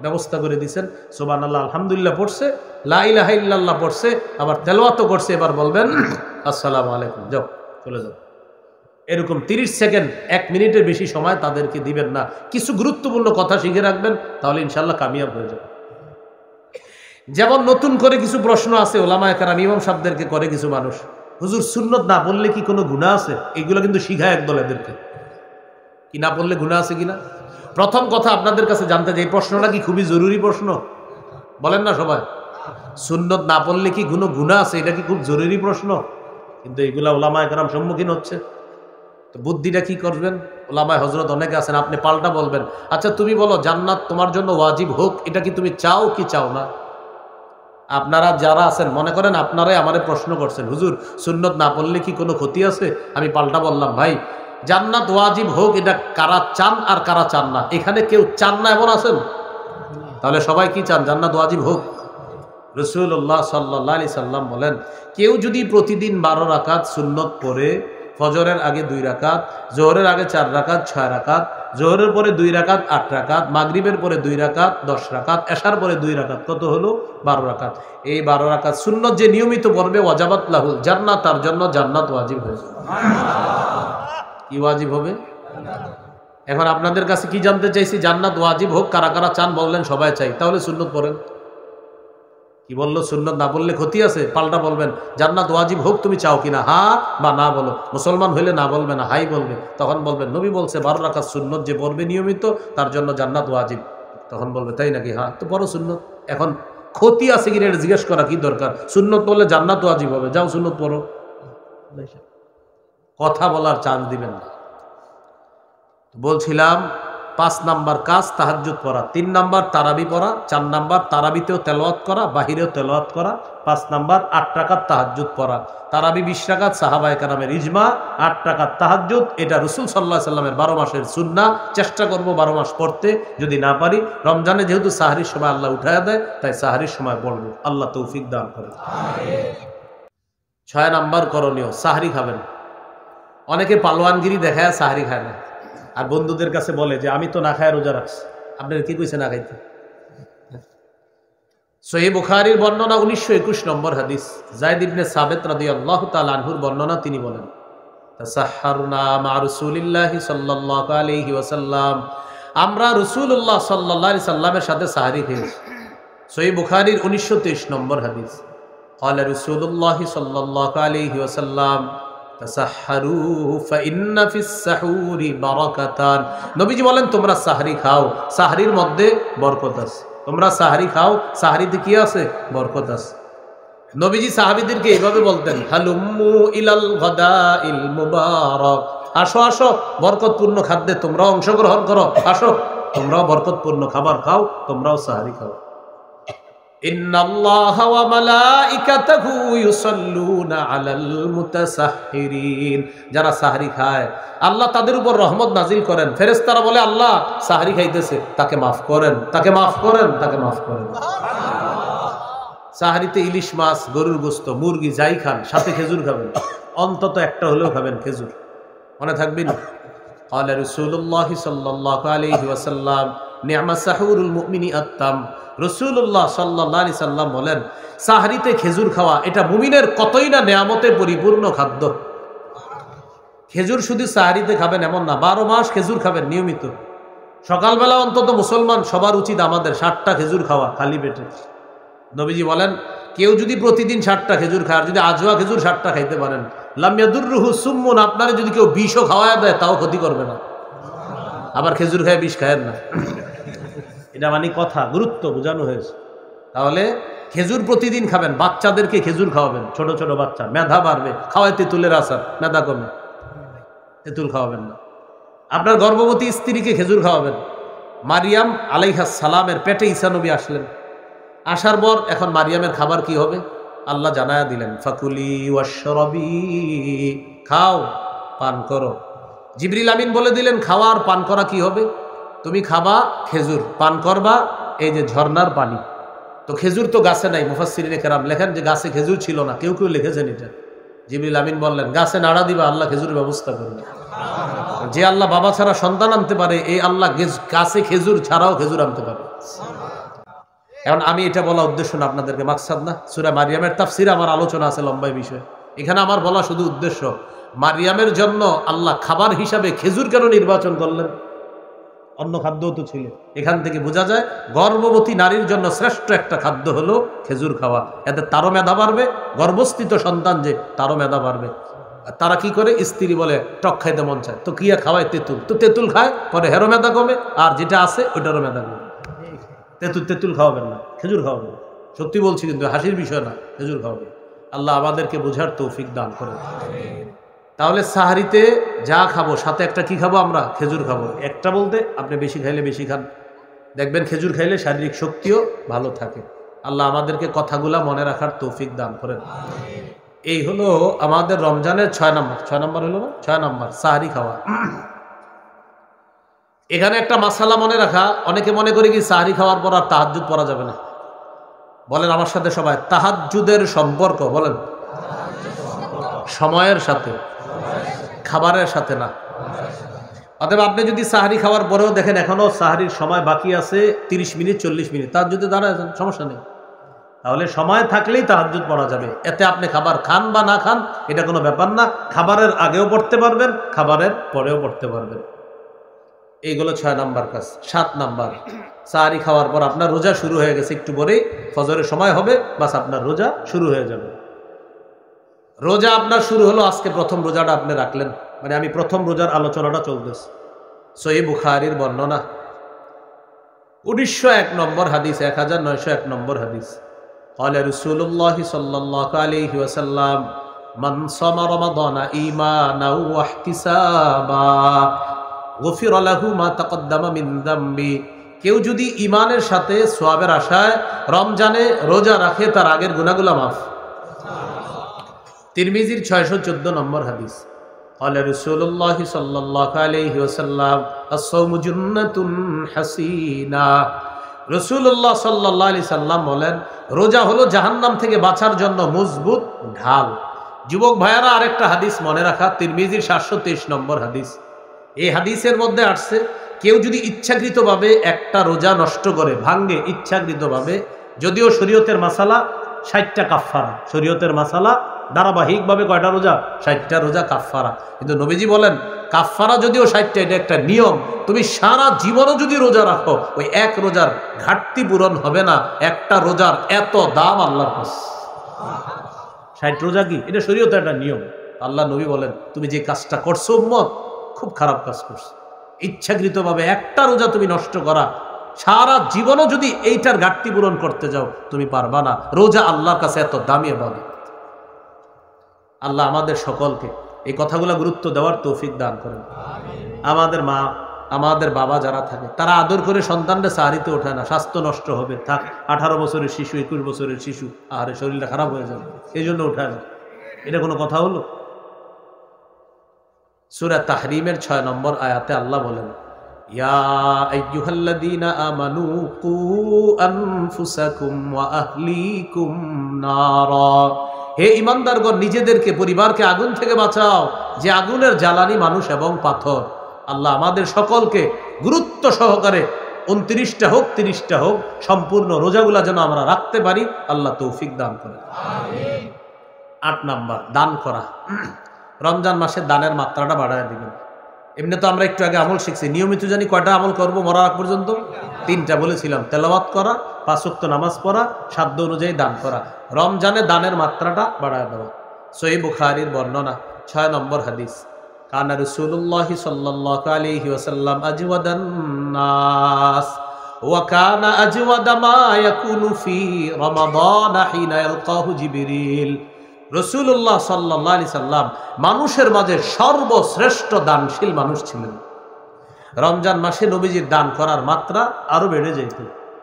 ব্যবস্থা করে দিয়েছেন। সুবহানাল্লাহ আলহামদুলিল্লাহ পড়ছে, লা ইলাহা ইল্লাল্লাহ পড়ছে, আবার তেলাওয়াতও করছে। এবার বলবেন আসসালামু আলাইকুম, যাও চলে যাও। এরকম 30 সেকেন্ড 1 মিনিটের বেশি সময় তাদেরকে দিবেন না। কিছু গুরুত্বপূর্ণ কথা শিখে রাখবেন, তাহলে ইনশাল্লাহ কামিয়াব হয়ে যাবে। যেমন নতুন করে কিছু প্রশ্ন আছে ওলামায়ে কেরাম ইমাম সাহেবদেরকে করে কিছু মানুষ, হুজুর সুন্নত না বললে কি কোনো গুনাহ আছে? এগুলো কিন্তু শিখায় একদল এদেরকে, কি না বললে গুনাহ আছে কিনা। প্রথম কথা আপনাদের কাছে জানতে চাই, এই প্রশ্নটা কি খুবই জরুরি প্রশ্ন? বলেন না সবাই, সুন্নত না পড়লে কি কোনো গুনাহ আছে? এটা কি খুব জরুরি প্রশ্ন? কিন্তু এগুলা ওলামায়ে কেরাম সম্মুখীন হচ্ছে। তো বুদ্ধিটা কি করবেন? ওলামায়ে হযরত অনেকে আছেন, আপনি পাল্টা বলবেন, আচ্ছা তুমি বলো জান্নাত তোমার জন্য ওয়াজিব হোক, এটা কি তুমি চাও কি চাও না? আপনারা যারা আছেন মনে করেন আপনারাই আমারে প্রশ্ন করছেন, হুজুর সুন্নত না পড়লে কি কোনো ক্ষতি আছে? আমি পাল্টা বললাম, ভাই জান্নাত ওয়াজিব হোক এটা কারা চান আর কারা চান না? এখানে কেউ চান না এমন আছেন? তাহলে সবাই কি চান? জান্নাত ওয়াজিব হোক। রাসূলুল্লাহ সাল্লাল্লাহু আলাইহি সাল্লাম বলেন, কেউ যদি প্রতিদিন 12 রাকাত সুন্নত পড়ে, ফজরের আগে 2 রাকাত, জোহরের আগে 4 রাকাত 6 রাকাত, জোহরের পরে 2 রাকাত 8 রাকাত, মাগরিবের পরে 2 রাকাত 10 রাকাত, এশার পরে 2 রাকাত, কত হলো? 12 রাকাত। এই 12 রাকাত সুন্নত যে নিয়মিত পড়বে, ওয়াজাবাত লাহুল জান্নাত, তার জন্য জান্নাত ওয়াজিব হয়েছে। কি ওয়াজিব হবে? এখন আপনাদের কাছে কি জানতে চাইছি, জান্নাত ওয়াজিব হোক কারা কারা চান? বললেন সবাই চাই, তাহলে সুন্নত পড়েন। কি বললো? সুন্নত না বললে ক্ষতি আছে? পাল্টা বলবেন জান্নাত ওয়াজিব হোক তুমি চাও কিনা, হ্যাঁ বা না বলো। মুসলমান হইলে না বলবে না, হাই বলবে। তখন বলবেন নবী বলছে 12 রাকাত সুন্নত যে পড়বে নিয়মিত তার জন্য জান্নাত ওয়াজিব। তখন বলবে তাই নাকি? হ্যাঁ, তো পড়ো সুন্নত। এখন ক্ষতি আছে কিনা এটা জিজ্ঞেস করা কি দরকার? সুন্নত বললে জান্নাত ওয়াজিব হবে, যাও সুন্নত পড়ো। কথা বলার চান্স দিবেন না। বলছিলাম 5 নাম্বার কাজ তাহাজ্জুদ পড়া, 3 নাম্বার তারাবি পড়া, 4 নাম্বার তারাবিতেও তেলাওয়াত করা, বাহিরেও তেলাওয়াত করা, 5 নাম্বার 8 রাকাত তাহাজ্জুদ পড়া। তারাবি 20 রাকাত সাহাবায়ে কেরামের ইজমা, 8 রাকাত তাহাজ্জুদ এটা রাসূল সাল্লাল্লাহু আলাইহি সাল্লামের 12 মাসের সুন্নাহ। চেষ্টা করব 12 মাস পড়তে, যদি না পারি রমজানে যেহেতু সাহরির সময় আল্লাহ উঠায়া দেয় তাই সাহরির সময় পড়ব। আল্লাহ তৌফিক দান করেন। 6 নাম্বার করণীয়, সাহরি খাবেন। অনেকে পালোয়ানগিরি দেখায় সাহরি খায় না, আর বন্ধুদের কাছে বলে যে আমি তো না খায় রোজা রাখছি। আপনার কি কইছে না খাইতে? সহিহ বুখারীর বর্ণনা 1921 নম্বর হাদিস, যায়েদ ইবনে সাবিত রাদিয়াল্লাহু তাআলা আনহুর বর্ণনা, তিনি বলেন তাসাহহারনা মা রাসূলিল্লাহি সাল্লাল্লাহু আলাইহি ওয়াসাল্লাম, আমরা রাসূলুল্লাহ সাল্লাল্লাহু আলাইহি সাল্লামের সাথে সাহরি খেয়েছি। সহিহ বুখারীর 1923 নম্বর হাদিস, ক্বালা রাসূলুল্লাহি সাল্লাল্লাহু আলাইহি ওয়াসাল্লাম তাসাহহারু ফাইন্না ফিস সাহুরি বারাকাতান, নবীজি বলেন তোমরা সাহরি খাও, সাহরির মধ্যে বরকত আছে। তোমরা সাহরি খাও, সাহরিতে কি আছে? বরকত আছে। নবীজি সাহাবীদেরকে এইভাবে বলতেন, হালুম্মু ইলাল গাদাইল মুবারাক, আসো আসো বরকতপূর্ণ খাদ্যে তোমরাও অংশগ্রহণ করো, আসো তোমরাও বরকতপূর্ণ খাবার খাও, তোমরাও সাহরি খাও। ইন্নাল্লাহা ওয়া মালাইকাতাহু ইউসাল্লুনা আলাল মুতাসাহহিরিন, যারা সাহরি খায় আল্লাহ তাদের উপর রহমত নাজিল করেন। ফেরেশতারা বলে আল্লাহ সাহরি খাইতেছে, তাকে মাফ করেন, তাকে মাফ করেন, তাকে মাফ করেন। সাহরিতে ইলিশ মাছ, গরুর গোশত, মুরগি যাই খান, সাথে খেজুর খাবেন, অন্তত একটা হলেও খাবেন খেজুর, মনে থাকবে না? ক্বালা রাসূলুল্লাহি সাল্লাল্লাহু আলাইহি ওয়াসাল্লাম নি'মা সাহুরুল মুমিনি আত-তাম, রাসূলুল্লাহ সাল্লাল্লাহু আলাইহি সাল্লাম বলেন সাহরিতে খেজুর খাওয়া এটা মুমিনের কতই না নেয়ামতে পরিপূর্ণ খাদ্য। খেজুর শুধু সাহরিতে খাবেন এমন না, 12 মাস খেজুর খাবেন নিয়মিত। সকালবেলা অন্তত মুসলমান সবার উচিত আমাদের 60টা খেজুর খাওয়া খালি পেটে। নবীজি বলেন কেউ যদি প্রতিদিন 60টা খেজুর খায়, আর যদি আজওয়া খেজুর 60টা খাইতে পারেন, লাম ইয়াদুররুহু সুম্মুন, আপনারে যদি কেউ বিষও খাওয়ায় দেয় তাও ক্ষতি করবে না। আবার খেজুর খায় বিষ খায়েন না, এটা মানে কথা, গুরুত্ব বোঝানো হয়েছে। তাহলে খেজুর প্রতিদিন খাবেন, বাচ্চাদেরকে খেজুর খাওয়াবেন, ছোট ছোট বাচ্চা, মেধা বাড়বে। খাওয়ায় তেঁতুলের আচার, মেধা কমে, তেঁতুল খাওয়াবেন না। আপনার গর্ভবতী স্ত্রীকে খেজুর খাওয়াবেন। মারিয়াম আলাইহিস সালামের পেটে ঈসা নবী আসলেন, আসার পর এখন মারিয়ামের খাবার কি হবে আল্লাহ জানায়া দিলেন, ফাকুলি ওয়াশরাবি, খাও পান করো। জিবরিল আমিন বলে দিলেন খাওয়া আর পান করা কি হবে, তুমি খাবা খেজুর, পান করবা এই যে ঝর্ণার পানি। তো খেজুর তো গাছে নাই, মুফাসসিরিনে কেরাম লেখেন যে গাছে খেজুর ছিল না, কেউ কেউ লিখেছেন এটা। জিবরিল আমিন বললেন গাছে নাড়া দিবা, আল্লাহ খেজুরের ব্যবস্থা করবে। যে আল্লাহ বাবা ছাড়া সন্তান আনতে পারে, এই আল্লাহ গাছে খেজুর ছাড়াও খেজুর আনতে পারে। এখন আমি এটা বলা উদ্দেশ্য না আপনাদেরকে, মাকসাদ না। সূরা মারিয়ামের তাফসিরে আমার আলোচনা আছে লম্বা বিষয়, এখানে আমার বলা শুধু উদ্দেশ্য মারিয়ামের জন্য আল্লাহ খাবার হিসাবে খেজুর কেন নির্বাচন করলেন, অন্য খাদ্যও তো ছিল। এখান থেকে বোঝা যায় গর্ভবতী নারীর জন্য শ্রেষ্ঠ একটা খাদ্য হলো খেজুর খাওয়া, এতে তারও মেধা বাড়বে, গর্ভস্থিত সন্তান যে তারও মেধা বাড়বে। তারা কি করে, স্ত্রী বলে টক খাইতে মন চায়, তো কিয়া খাওয়ায় তেঁতুল, তো তেঁতুল খায়, পরে হেরো মেধা কমে, আর যেটা আছে ওইটারও মেধা কমে। তেঁতুল খাওয়াবেন না, খেজুর খাওয়াবেন। সত্যি বলছি, কিন্তু হাসির বিষয় না, খেজুর খাওয়াবেন। আল্লাহ আমাদেরকে বোঝার তৌফিক দান করে। তাহলে সাহারিতে যা খাবো সাথে একটা কি খাবো আমরা, খেজুর খাবো। একটা বলতে আপনি বেশি খাইলে বেশি খান, দেখবেন খেজুর খাইলে শারীরিক শক্তিও ভালো থাকে। আল্লাহ আমাদেরকে কথাগুলা মনে রাখার তৌফিক দান করেন। এই হলো আমাদের রমজানের 6 নম্বর হলো না, 6 নম্বর সাহারি খাওয়া। এখানে একটা মাসালা মনে রাখা, অনেকে মনে করে কি সাহারি খাওয়ার পর আর তাহাজ্জুদ পড়া যাবে না। বলেন আমার সাথে সবাই, তাহাজ্জুদের সম্পর্ক বলেন সময়ের সাথে, খাবারের সাথে না। অতএব আপনি যদি সাহারি খাওয়ার পরেও দেখেন এখনো সাহারির সময় বাকি আছে 30 মিনিট 40 মিনিট, তাহাজ্জুদে দাঁড়ায় যান, সমস্যা নেই। তাহলে সময় থাকলেই তাহাজ্জুদ পড়া যাবে। এতে আপনি খাবার খান বা না খান এটা কোনো ব্যাপার না, খাবারের আগেও পড়তে পারবেন, খাবারের পরেও পড়তে পারবেন। এইগুলো 6 নাম্বার কাজ। 7 নাম্বার, সাহারি খাওয়ার পর আপনার রোজা শুরু হয়ে গেছে, একটু পরেই ফজরের সময় হবে, বাস আপনার রোজা শুরু হয়ে যাবে। রোজা আপনার শুরু হলো, আজকে প্রথম রোজাটা আপনি রাখলেন, মানে আমি প্রথম রোজার আলোচনাটা চলতেছে। সহিহ বুখারীর বর্ণনা 1901 নম্বর হাদিস, 1901 নম্বর হাদিস, ক্বালা রাসূলুল্লাহি সাল্লাল্লাহু আলাইহি ওয়াসাল্লাম মান সামা রমাদানা ঈমানাও ওয়া ইহতিসাবা গুফিরা লাহু মা তাকদ্দামা মিন যামবি কেউ যদি ইমানের সাথে সোয়াবের আশায় রমজানে রোজা রাখে তার আগের গুনাহগুলো মাফ। তিরমিজির 614 নম্বর হাদিস। قال رسول الله صلى الله عليه وسلم الصوم جنة حسينة। রাসূলুল্লাহ সাল্লাল্লাহু আলাইহি সাল্লাম বলেন, রোজা হলো জাহান্নাম থেকে বাঁচার জন্য মজবুত ঢাল। যুবক ভাইয়ারা, আরেকটা হাদিস মনে রাখা, তিরমিজির 723 নম্বর হাদিস। এই হাদিসের মধ্যে আসছে, কেউ যদি ইচ্ছাকৃতভাবে একটা রোজা নষ্ট করে, ভাঙ্গে ইচ্ছাকৃতভাবে, যদিও শরীয়তের মাসালা 60টা কাফফারা, শরীয়তের মাসালা ধারাবাহিকভাবে কয়টা রোজা? 60টা রোজা কাফফারা। কিন্তু নবীজি বলেন, কাফফারা যদিও 60টা, এটা একটা নিয়ম। তুমি সারা জীবনও যদি রোজা রাখো, ওই এক রোজার ঘাটতি পূরণ হবে না। একটা রোজার এত দাম আল্লাহর কাছে। 60 রোজা কি? এটা শরীয়তের একটা নিয়ম। আল্লাহ নবী বলেন, তুমি যে কাজটা করছো উম্মত, খুব খারাপ কাজ করছো। ইচ্ছাকৃতভাবে একটা রোজা তুমি নষ্ট করা, সারা জীবনও যদি এইটার ঘাটতি পূরণ করতে যাও, তুমি পারবা না। রোজা আল্লাহর কাছে এত দামি ইবাদত। আল্লাহ আমাদের সকলকে এই কথাগুলো গুরুত্ব দেওয়ার তৌফিক দান করেন। আমাদের মা, আমাদের বাবা যারা থাকে, তারা আদর করে সন্তানরা সাহারিতে ওঠায় না, স্বাস্থ্য নষ্ট হবে, থাক 18 বছরের শিশু, 21 বছরের শিশু, আরে শরীরটা খারাপ হয়ে যাবে, এই জন্য ওঠায় না। এটা কোনো কথা হলো? সূরা তাহরিমের 6 নম্বর আয়াতে আল্লাহ বলেন, ইয়া আইয়ুহাল্লাযীনা আমানু কু আনফুসাকুম ওয়া আহলিকুম নারা। হে ঈমানদারগণ, নিজেদেরকে, পরিবারকে আগুন থেকে বাঁচাও, যে আগুনের জ্বালানি মানুষ এবং পাথর। আল্লাহ আমাদের সকলকে গুরুত্ব সহকারে 29টা হোক 30টা হোক সম্পূর্ণ রোজাগুলা যেন আমরা রাখতে পারি, আল্লাহ তৌফিক দান করেন। 8 নাম্বার, দান করা। রমজান মাসে দানের মাত্রাটা বাড়ায় দিবেন। এমনি তো আমরা একটু আগে আমল শিখছি, নিয়মিত জানি কয়টা আমল করব মরার আগ পর্যন্ত? 3টা বলেছিলাম, তেলাওয়াত করা, 5 ওয়াক্ত নামাজ পড়া, সাধ্য অনুযায়ী দান করা। রমজানে দানের মাত্রাটা বাড়ায় দেওয়া। সহিহ বুখারীর বর্ণনা 6 নম্বর হাদিস। কানা রাসূলুল্লাহি সাল্লাল্লাহু আলাইহি ওয়াসাল্লাম আজওয়াদান নাস ওয়া কানা আজওয়াদা মা ইয়াকুনু ফি রমাদান হিনা ইয়ালকাহু জিবরিল। রাসূলুল্লাহ সাল্লাল্লাহু আলাইহি সাল্লাম মানুষের মাঝে সর্বশ্রেষ্ঠ দানশীল মানুষ ছিলেন। রমজান মাসে নবীজির দান করার মাত্রা আরো বেড়ে যেত।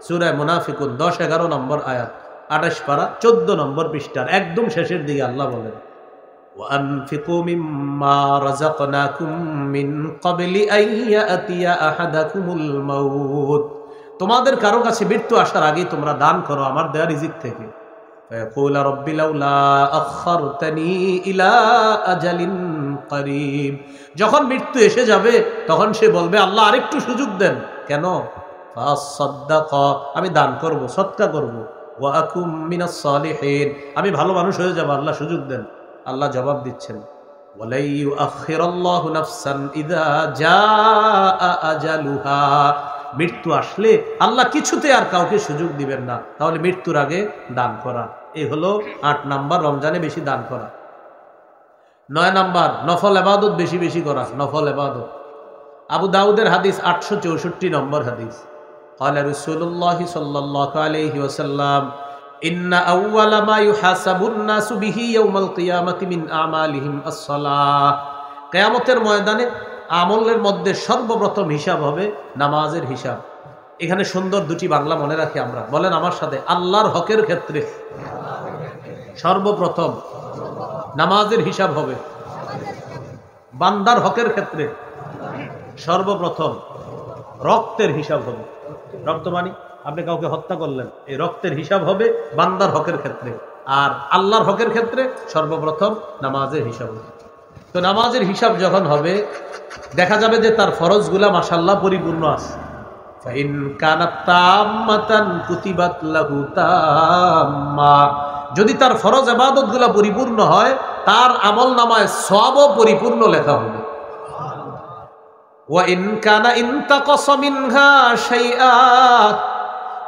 সূরা মুনাফিকুন 10-11 নম্বর আয়াত, 28 পারা 14 নম্বর পৃষ্ঠার একদম শেষের দিকে আল্লাহ বলেন, ওয়ানফিকু মিম্মা রাযাকনাকুম মিন ক্বাবলি আন ইয়াতিয়া আহাদাকুমুল মাউত। তোমাদের কারো কাছে মৃত্যু আসার আগেই তোমরা দান করো আমার দেয়া রিজিক থেকে। ফায়াকুলু রাব্বি লাউলা আখখারতানি ইলা আজালিন করিব। যখন মৃত্যু এসে যাবে তখন সে বলবে, আল্লাহ আরেকটু সুযোগ দেন। কেন? ফাসাদ্দাকা, আমি দান করব, সদকা করব। ওয়া আকুম মিনাস সালিহিন, আমি ভালো মানুষ হয়ে যাব, আল্লাহ সুযোগ দেন। আল্লাহ জবাব দিচ্ছেন, ওয়ালা ইউআখিরুল্লাহু নাফসান ইযা জাআ আজালুহা। মৃত্যু আসলে আল্লাহ কিছুতে আর কাউকে সুযোগ দিবেন না। তাহলে মৃত্যুর আগে দান করা, এই হলো 8 নাম্বার, রমজানে বেশি দান করা। 9 নাম্বার, নফল ইবাদত বেশি বেশি করা, নফল ইবাদত। আবু দাউদের হাদিস 864 নম্বর হাদিস। ক্বালা রাসূলুল্লাহি সাল্লাল্লাহু আলাইহি ওয়াসাল্লাম, ইন্না আউওয়ালা মা ইউহাসাবুন নাসু বিহি ইয়াউমাল কিয়ামাতি মিন আমালিহিম আস-সালাহ। কিয়ামতের ময়দানে আমলের মধ্যে সর্বপ্রথম হিসাব হবে নামাজের হিসাব। এখানে সুন্দর দুটি বাংলা মনে রাখি আমরা, বলেন আমার সাথে, আল্লাহর হকের ক্ষেত্রে সর্বপ্রথম নামাজের হিসাব হবে, বান্দার হকের ক্ষেত্রে সর্বপ্রথম রক্তের হিসাব হবে। রক্ত মানে আপনি কাউকে হত্যা করলেন, এই রক্তের হিসাব হবে বান্দার হকের ক্ষেত্রে। আর আল্লাহর হকের ক্ষেত্রে সর্বপ্রথম নামাজের হিসাব হবে। তো নামাজের হিসাব যখন হবে, দেখা যাবে যে তার ফরজগুলা মাশাআল্লাহ পরিপূর্ণ আছে। ফাইন কানাত তাম্মাতান কুতিবাত লাহু তাম্মা। যদি তার ফরজ ইবাদতগুলা পরিপূর্ণ হয়, তার আমলনামায় সওয়াবও পরিপূর্ণ লেখা হবে। ওয়া ইন কানা ইনতাকাসা মিনহা শাইআ,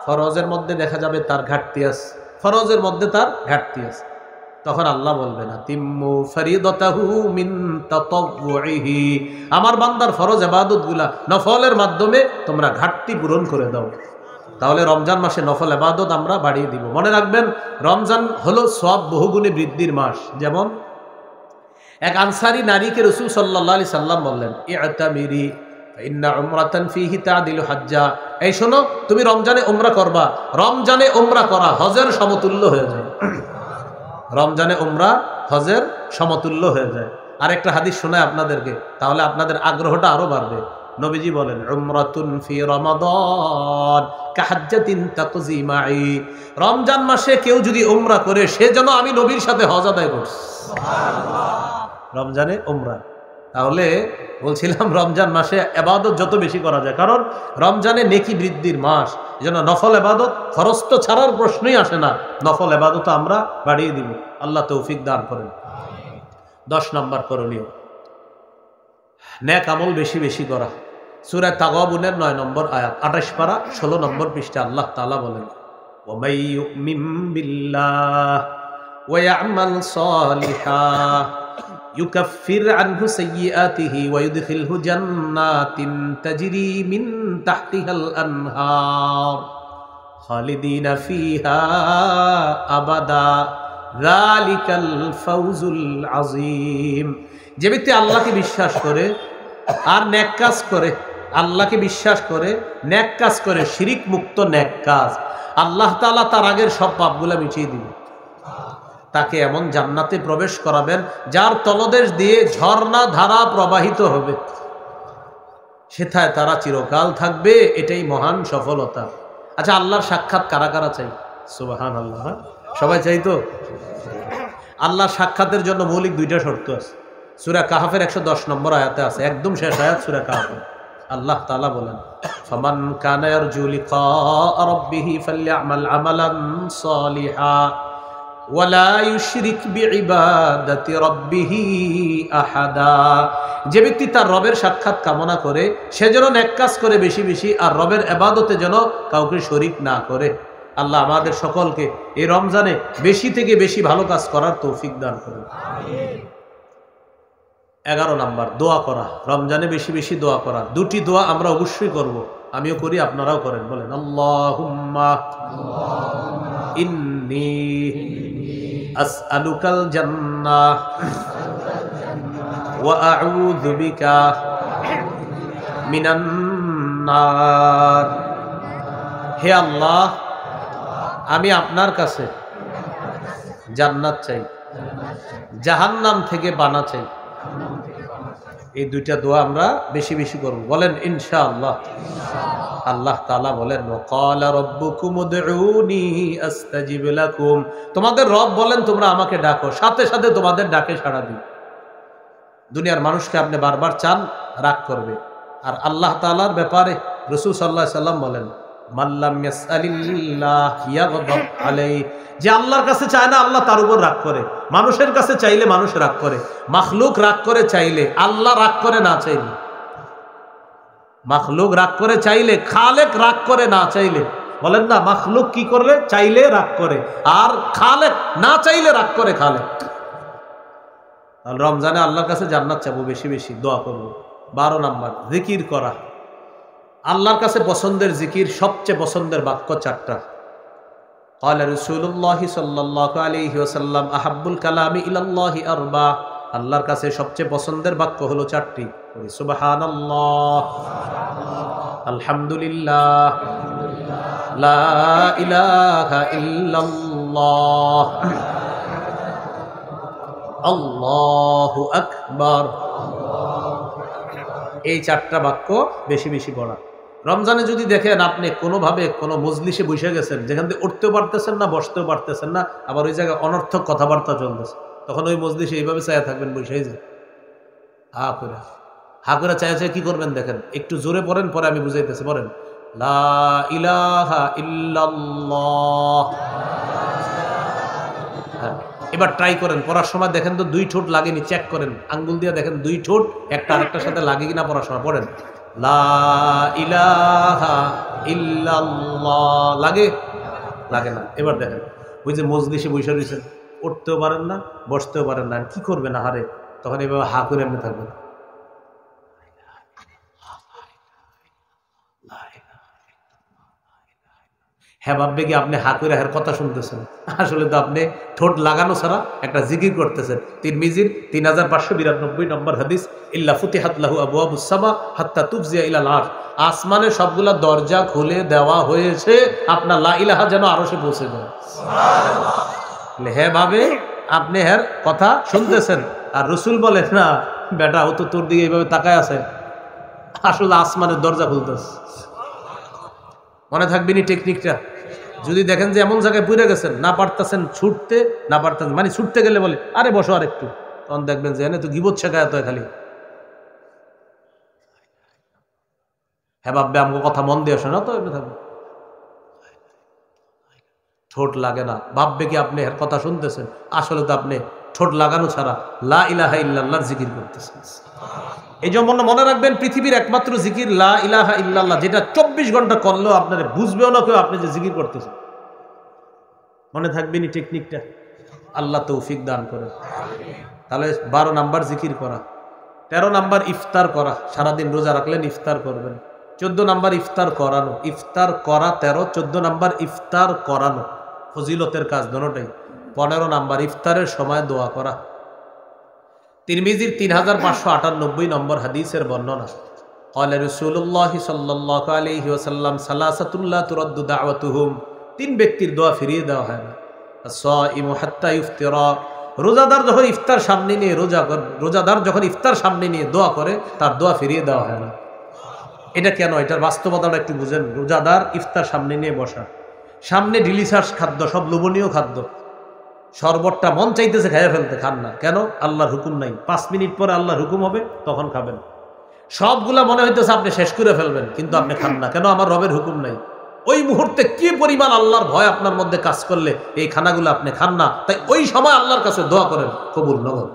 ফরজের মধ্যে দেখা যাবে তার ঘাটতি আছে, ফরজের মধ্যে তার ঘাটতি আছে, তখন আল্লাহ বলবেন, আতিম্মু ফরিদাতাহু মিন তাতাওউহি। আমার বান্দার ফরজ ইবাদতগুলা নফলের মাধ্যমে তোমরা ঘাটতি পূরণ করে দাও। তাহলে রমজান মাসে নফল ইবাদত আমরা বাড়িয়ে দিব। মনে রাখবেন, রমজান হলো সওয়াব বহুগুণে বৃদ্ধির মাস। যেমন এক আনসারী নারীকে রাসূল সাল্লাল্লাহু আলাইহি সাল্লাম বললেন, ইআতামিরি ইন্না উমরাতান ফীহি তা'দিলু হাজ্জা। এই শোনো, তুমি রমজানে উমরা করবা, রমজানে উমরা করা হজের সমতুল্য হয়ে যায়। রমজানে উমরা হজের সমতুল্য হয়ে যায়। আর একটা হাদিস শোনায় আপনাদেরকে, তাহলে আপনাদের আগ্রহটা আরো বাড়বে। নবীজি বলেন, উমরাতুন ফি রমাদান কাহাজ্জাতিন তাকজি মাই। রমজান মাসে কেউ যদি উমরা করে, সে যেন আমি নবীর সাথে হজ আদায় করছি। রমজানে উমরা। তাহলে বলছিলাম রমজান মাসে ইবাদত যত বেশি করা যায়, কারণ রমজানে নেকি বৃদ্ধির মাস। এজন্য নফল ইবাদত, ফরজ তো ছাড়ার প্রশ্নই আসে না, নফল ইবাদত আমরা বাড়িয়ে দিব। আল্লাহ তৌফিক দান করেন। 10 নম্বর করণীয়, নেক আমল বেশি বেশি করা। সূরা তাগাবুনের 9 নম্বর আয়াত, 28 পারা 16 নম্বর পৃষ্ঠা আল্লাহ তাআলা বলেন, ওয়া মান ইউমিন বিল্লাহ ওয়া ইয়ামাল সালিহা ইউকাফির আনহু সাইয়্যাতিহি ওয়া ইউদখিলহু জান্নাতিন তাজরি মিন তাহতিহাল আনহার খালিদিনা ফিহা আবাদা যালিকাল ফাউজুল আযীম। যে ব্যক্তি আল্লাহকে বিশ্বাস করে আর নেক কাজ করে, আল্লাহকে বিশ্বাস করে নেক কাজ করে, শিরিক মুক্ত নেক কাজ, আল্লাহ তাআলা তার আগের সব পাপগুলা মিটিয়ে দিবেন। তাকে এমন জান্নাতে প্রবেশ করাবেন যার তলদেশ দিয়ে ঝর্ণা ধারা প্রবাহিত হবে, সেথায় তারা চিরকাল থাকবে। এটাই মহান সফলতা। আচ্ছা, আল্লাহর সাক্ষাৎ কারা কারা চাই? সুবহানাল্লাহ, সবাই চাই তো? আল্লাহর সাক্ষাতের জন্য মৌলিক 2টা শর্ত আছে। সূরা কাহফের 110 নম্বর আয়াতে আছে, একদম শেষ আয়াত সূরা কাহফের। আল্লাহ তাআলা বলেন, ফামান কানা ইয়ারজু লিকা রাব্বিহি ফালইআমাল আমালান সালিহা ওয়ালা ইউশরিক বিইবাদাতি রাব্বিহি আহাদা। যে ব্যক্তি তার রবের সাক্ষাৎ কামনা করে, সে যেন নেক কাজ করে বেশি বেশি, আর রবের ইবাদতে যেন কাউকে শরীক না করে। আল্লাহ আমাদের সকলকে এই রমজানে বেশি থেকে বেশি ভালো কাজ করার তৌফিক দান করুন। 11 নাম্বার, দোয়া করা। রমজানে বেশি বেশি দোয়া করা। 2টি দোয়া আমরা অবশ্যই করব, আমিও করি, আপনারাও করেন। বলেন, আল্লাহুম্মা ইন্নী আসআলুকাল জান্নাহ ওয়া আউযু বিকা মিনান নার। হে আল্লাহ, আমি আপনার কাছে জান্নাত চাই, জাহান্নাম থেকে বানা চাই। এই 2টা দোয়া আমরা বেশি বেশি করব। বলেন ইনশাআল্লাহ। আল্লাহ তাআলা বলেন, ওয়াকালা রাব্বুকুম উদউনি আস্তাজিব লাকুম। তোমাদের রব বলেন, তোমরা আমাকে ডাকো, সাথে সাথে তোমাদের ডাকে সাড়া দিই। দুনিয়ার মানুষকে আপনি বারবার চান, রাগ করবে। আর আল্লাহ তাআলার ব্যাপারে রাসূল সাল্লাল্লাহু আলাইহি সাল্লাম বলেন, মাল্লাম ইয়াসআলিল্লাহ ইয়াগদাব আলাইহি। যে আল্লাহর কাছে চায় না, আল্লাহ তার উপর রাগ করে। মানুষের কাছে চাইলে মানুষ রাগ করে, মাখলুক রাগ করে চাইলে, আল্লাহ রাগ করে না চাইলে। মাখলুক রাগ করে চাইলে, খালেক রাগ করে না চাইলে। বলেন না, মাখলুক কি করলে চাইলে রাগ করে, আর খালেক না চাইলে রাগ করে খালেক। রমজানে আল্লাহর কাছে জান্নাত চাবো, বেশি বেশি দোয়া করব। 12 নাম্বার, জিকির করা। আল্লাহর কাছে পছন্দের জিকির, সবচেয়ে পছন্দের বাক্য 4টা। قال رسول الله صلى الله عليه وسلم احب الكلام الى الله اربع। আল্লাহর কাছে সবচেয়ে পছন্দের বাক্য হলো 4টি। সুবহানাল্লাহ, আলহামদুলিল্লাহ, লা ইলাহা ইল্লাল্লাহ, আল্লাহু আকবার। এই 4টা বাক্য বেশি বেশি পড়া। রমজানে যদি দেখেন আপনি কোনোভাবে কোনো মজলিসে বসে গেছেন, যেখান থেকে উঠতেও পারতেছেন না, বসতেও পারতেছেন না, আবার ওই জায়গায় অনর্থক কথাবার্তা চলতেছে, তখন ওই মজলিসে এইভাবে চায়া থাকবেন, বসেই যায় হা করে চায়া চায় কি করবেন দেখেন। একটু জোরে পড়েন, পরে আমি বুঝাইতেছি। পড়েন, লা ইলাহা ইল্লাল্লাহ। হ্যাঁ, এবার ট্রাই করেন, পড়ার সময় দেখেন তো 2 ঠোঁট লাগেনি, চেক করেন, আঙ্গুল দিয়ে দেখেন 2 ঠোঁট একটা আরেকটার সাথে লাগে কিনা পড়ার সময়। পড়েন, লা ইলাহা ইল্লাল্লাহ। লাগে? লাগে না। এবার দেখেন, ওই যে মজলিসে বসে রয়েছেন, উঠতেও পারেন না, বসতেও পারেন না, কি করবেন আহারে? তখন এভাবে হা করে এমনি থাকবেন। হ্যাঁ ভাববে কি আপনি হা করে হ্যার কথা শুনতেছেন, আসলে তো আপনি ঠোঁট লাগানো ছাড়া একটা জিকির করতেছেন। তিরমিজির 3592 নম্বর হাদিস, ইল্লা ফুতিহাত লাহু আবওয়াবুস সামা হাত্তা তুফজিয়া ইলাল আরশ, আসমানের সবগুলা দরজা খুলে দেওয়া হয়েছে আপনার লা ইলাহা যেন আরশে পৌঁছে যায়। সুবহানাল্লাহ। হ্যাঁ ভাবে আপনি হ্যার কথা শুনতেছেন, আর রসুল বলেন না বেটা ও তো তোর দিকে এইভাবে তাকায় আছে, আসলে আসমানের দরজা খুলতেছে। মনে থাকবেনি টেকনিকটা? যদি দেখেন যে এমন জায়গায় পুড়ে গেছেন, না পারতেছেন ছুটতে, না পারতেছেন মানে ছুটতে গেলে বলে আরে বসো আর একটু, তখন দেখবেন যে এনে তো গিবত শেখায় তো খালি। হ্যাঁ ভাববে আমাকে কথা মন দিয়ে শোনা তো এমনি থাকবে, ঠোঁট লাগে না। ভাববে কি আপনি এর কথা শুনতেছেন, আসলে তো আপনি ঠোঁট লাগানো ছাড়া লা ইলাহা ইল্লাল্লাহর জিকির করতেছেন। এই জন্য মনে রাখবেন পৃথিবীর একমাত্র জিকির লা ইলাহা ইল্লাল্লাহ, যেটা 24 ঘন্টা করলেও আপনার বুঝবেও না কেউ আপনি যে জিকির করতেছেন। মনে থাকবেনি টেকনিকটা? আল্লাহ তৌফিক দান করে। তাহলে 12 নাম্বার জিকির করা, 13 নাম্বার ইফতার করা, সারাদিন রোজা রাখলেন ইফতার করবেন। 14 নাম্বার ইফতার করানো, ইফতার করা 13, 14 নাম্বার ইফতার করানো, ফজিলতের কাজ দোনোটাই। 15 নাম্বার ইফতারের সময় দোয়া করা। তিরমিজির 3598 নম্বর হাদিসের বর্ণনা, ক্বালা রাসূলুল্লাহ সাল্লাল্লাহু আলাইহি ওয়াসাল্লাম সালাসাতুল্লাহ তুরাদ্দু দাওয়াতুহুম, 3 ব্যক্তির দোয়া ফিরিয়ে দেওয়া হয় না। আস-সাইমু হাত্তা ইফতিরা, রোজাদার যখন ইফতার সামনে নিয়ে রোজাদার যখন ইফতার সামনে নিয়ে দোয়া করে তার দোয়া ফিরিয়ে দেওয়া হয় না। এটা কেন? এটার বাস্তবতাটা একটু বুঝেন। রোজাদার ইফতার সামনে নিয়ে বসা, সামনে ডিলিশাস খাদ্য, সব লোভনীয় খাদ্য, শরবতটা মন চাইতেছে খেয়ে ফেলতে, খান না কেন? আল্লাহর হুকুম নাই, 5 মিনিট পরে আল্লাহর হুকুম হবে তখন খাবেন। সবগুলা মনে হইতেছে আপনি শেষ করে ফেলবেন, কিন্তু আপনি খান না কেন? আমার রবের হুকুম নাই। ওই মুহূর্তে কি পরিমাণ আল্লাহর ভয় আপনার মধ্যে কাজ করলে এই খানাগুলো আপনি খান না, তাই ওই সময় আল্লাহর কাছে দোয়া করেন, কবুল নগর।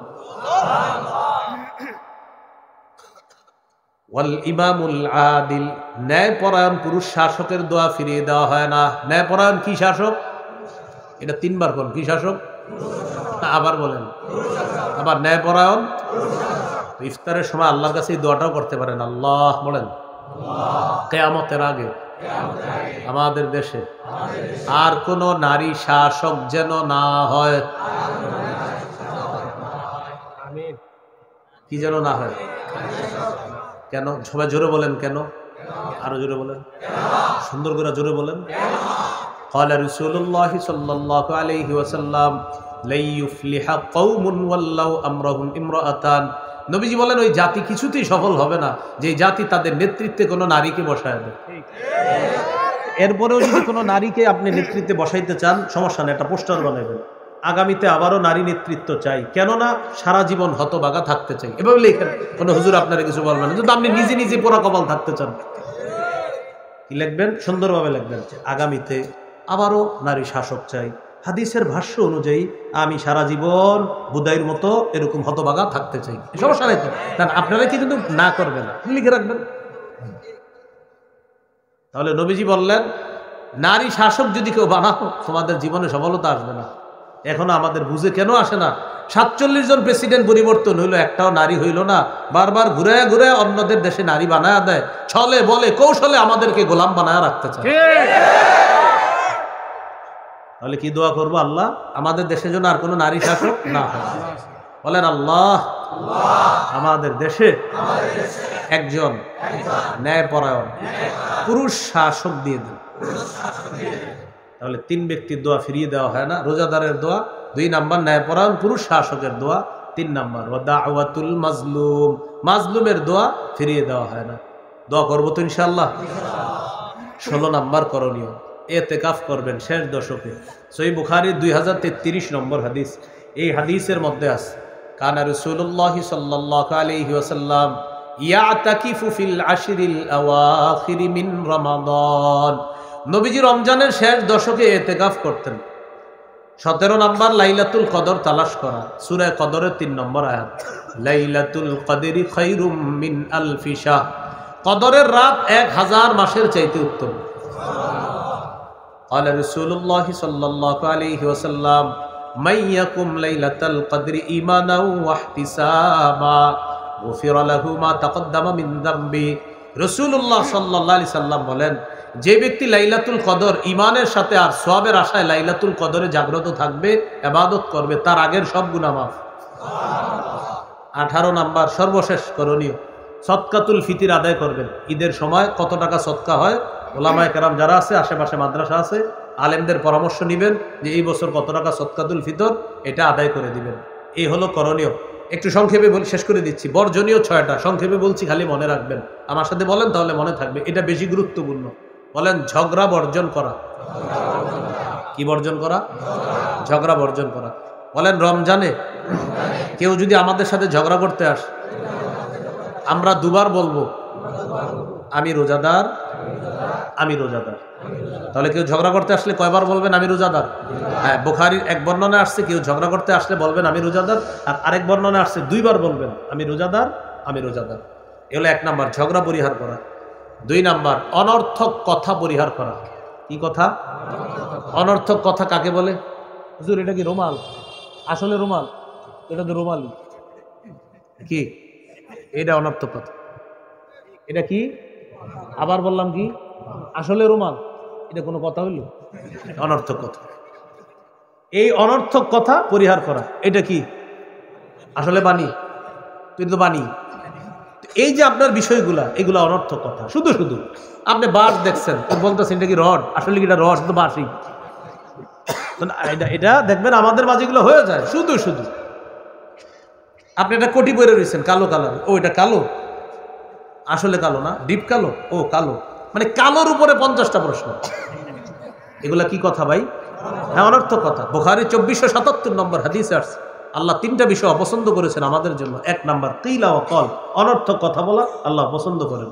ওয়াল ইমামুল আদিল, ন্যায়পরায়ণ পুরুষ শাসকের দোয়া ফিরিয়ে দেওয়া হয় না। ন্যায়পরায়ণ কি শাসক? এটা 3 বার কোন? কি শাসক? আবার বলেন। আবার ন্যায়পরায়ণ। ইফতারের সময় আল্লাহর কাছে এই দোয়াটাও করতে পারেন, আল্লাহ বলেন কিয়ামতের আগে আমাদের দেশে আর কোন নারী শাসক যেন না হয়। কি যেন না হয়? কেন? সবাই জোরে বলেন কেন? আরো জোরে বলেন, সুন্দর করে জোরে বলেন। ক্বালা রাসূলুল্লাহ সাল্লাল্লাহু আলাইহি ওয়াসাল্লাম লা ইউফলিহা কওমুন ওয়াল্লাউ আমরাহুম ইমরাআতান, নবীজি বলেন ওই জাতি কিছুতেই সফল হবে না যে জাতি তাদের নেতৃত্বে কোনো নারীকে বসায় দেয়। এরপরেও যদি কোনো নারীকে আপনি নেতৃত্বে বসাইতে চান, সমস্যা নেই, একটা পোস্টার বানাবেন, আগামীতে আবারও নারী নেতৃত্ব চাই, কেননা সারা জীবন হতবাগা থাকতে চাই, এভাবে লেখেন। কোনো হুজুর আপনারা কিছু বলবেন না। যদি আপনি নিজে নিজে পোড়া কপাল থাকতে চান, কি লিখবেন? সুন্দরভাবে লিখবেন, আগামীতে আবারও নারী শাসক চাই। হাদিসের ভাষ্য অনুযায়ী আমি সারা জীবন বুদাইয়ের মতো এরকম হতবাগা থাকতে চাই। সমস্যা নেই তো, কারণ আপনারা কি কিন্তু না করবেন না, লিখে রাখবেন। তাহলে নবীজি বললেন নারী শাসক যদি কেউ বানাও তোমাদের জীবনে সফলতা আসবে না। এখনো আমাদের বুঝে কেন আসে না? 47 জন প্রেসিডেন্ট পরিবর্তন হইলো, একটাও নারী হইল না। বারবার ঘুরে ঘুরে অন্যদের দেশে নারী বানায় দেয়, ছলে বলে কৌশলে আমাদেরকে গোলাম বানায় রাখতে চায়। তাহলে কি দোয়া করবো? আল্লাহ আমাদের দেশে যেন আর কোনো নারী শাসক না হয়। বলেন আল্লাহ আমাদের দেশে একজন ন্যায়পরায়ণ পুরুষ শাসক দিয়ে দেন। তাহলে 3 ব্যক্তির দোয়া ফিরিয়ে দেওয়া হয় না। রোজাদারের দোয়া 2 নাম্বার, ন্যায়পরায়ণ পুরুষ শাসকের দোয়া 3 নাম্বার, ওয়া দাওয়াতুল মাজলুম, মাজলুমের দোয়া ফিরিয়ে দেওয়া হয় না। দোয়া করবো তো ইনশাআল্লাহ। 16 নাম্বার করণীয়, ইতিকাফ করবেন শেষ দশকে। সহিহ বুখারীর 2033 নম্বর হাদিস, এই হাদিসের মধ্যে আছে কানা রাসূলুল্লাহ সাল্লাল্লাহু আলাইহি ওয়াসাল্লাম ইয়াতাকিফু ফিল আশরিল আওয়াখির মিন রমাদান, নবীজি রমজানের শেষ দশকে ইতিকাফ করতেন। 17 নাম্বার লাইলাতুল কদর তালাশ করা, সূরা কদরের 3 নম্বর আয়াত, লাইলাতুল কদরি খায়রুম মিন আলফি শাহর, কদরের রাত 1000 মাসের চাইতে উত্তম। قال رسول الله صلى الله عليه وسلم من يقم ليلة القدر إيمانا واحتسابا غفر له ما تقدم من ذنبه। রাসূলুল্লাহ সাল্লাল্লাহু আলাইহি সাল্লাম বলেন যে ব্যক্তি লাইলাতুল কদর ইমানের সাথে আর সওয়াবের আশায় লাইলাতুল কদরে জাগ্রত থাকবে, ইবাদত করবে, তার আগের সব গুনাহ মাফ। 18 নাম্বার সর্বশেষ করণীয়, সদকাতুল ফিতির আদায় করবেন। ঈদের সময় কত টাকা সদকা হয়, ওলামায়ে কেরাম যারা আছে, আশেপাশে মাদ্রাসা আছে, আলেমদের পরামর্শ নেবেন যে এই বছর কত টাকা সদকাতুল ফিতর, এটা আদায় করে দিবেন। এই হলো করণীয়। একটু সংক্ষেপে শেষ করে দিচ্ছি। বর্জনীয় 6টা, সংক্ষেপে বলছি, খালি মনে রাখবেন। আমার সাথে বলেন, তাহলে মনে থাকবে। এটা বেশি গুরুত্বপূর্ণ। বলেন, ঝগড়া বর্জন করা। কি বর্জন করা? ঝগড়া বর্জন করা। বলেন, রমজানে কেউ যদি আমাদের সাথে ঝগড়া করতে আসে, আমরা দুবার বলবো, আমি রোজাদার, আমি রোজাদার। তাহলে কেউ ঝগড়া করতে আসলে কয়বার বলবেন, আমি রোজাদার? হ্যাঁ, বুখারীর এক বর্ণনা আসছে কেউ ঝগড়া করতে আসলে বলবেন আমি রোজাদার, আর আরেক বর্ণনা আসছে 2বার বলবেন আমি রোজাদার, আমি রোজাদার। এগুলো 1 নাম্বার, ঝগড়া পরিহার করা। 2 নাম্বার, অনর্থক কথা পরিহার করা। কি কথা? অনর্থক কথা কাকে বলে? হুজুর এটা কি রুমাল? আসলে রুমাল? এটা তো রুমালই। কি এটা? অনর্থক কথা। এটা কি? আবার বললাম কি? আসলে রুমাল। এটা কোনো কথা হইল? অনর্থক কথা। এই অনর্থক কথা পরিহার করা। এটা কি? আসলে বাণী? তুই তো বাণী। এই যে আপনার বিষয়গুলা, এগুলা অনর্থক কথা। শুধু শুধু আপনি বাঁশ দেখছেন, বলতেছেন এটা কি রড? আসলে কি এটা রড? তো বাঁশই। এটা দেখবেন আমাদের মাঝে এগুলো হয়ে যায় শুধু শুধু। আপনি একটা কোটি পরে রয়েছেন কালো কালার, ও এটা কালো, আসলে কালো না, ডিপ কালো, ও কালো। মানে কালোর উপরে 50টা প্রশ্ন। এগুলা কি কথা ভাই? হ্যাঁ, অনর্থক কথা। বুখারী 2477 নম্বর হাদিসে আসছে, আল্লাহ 3টা বিষয় অপছন্দ করেছেন আমাদের জন্য। 1 নাম্বার কিলা ওয়া কল, অনর্থক কথা বলা আল্লাহ পছন্দ করেন।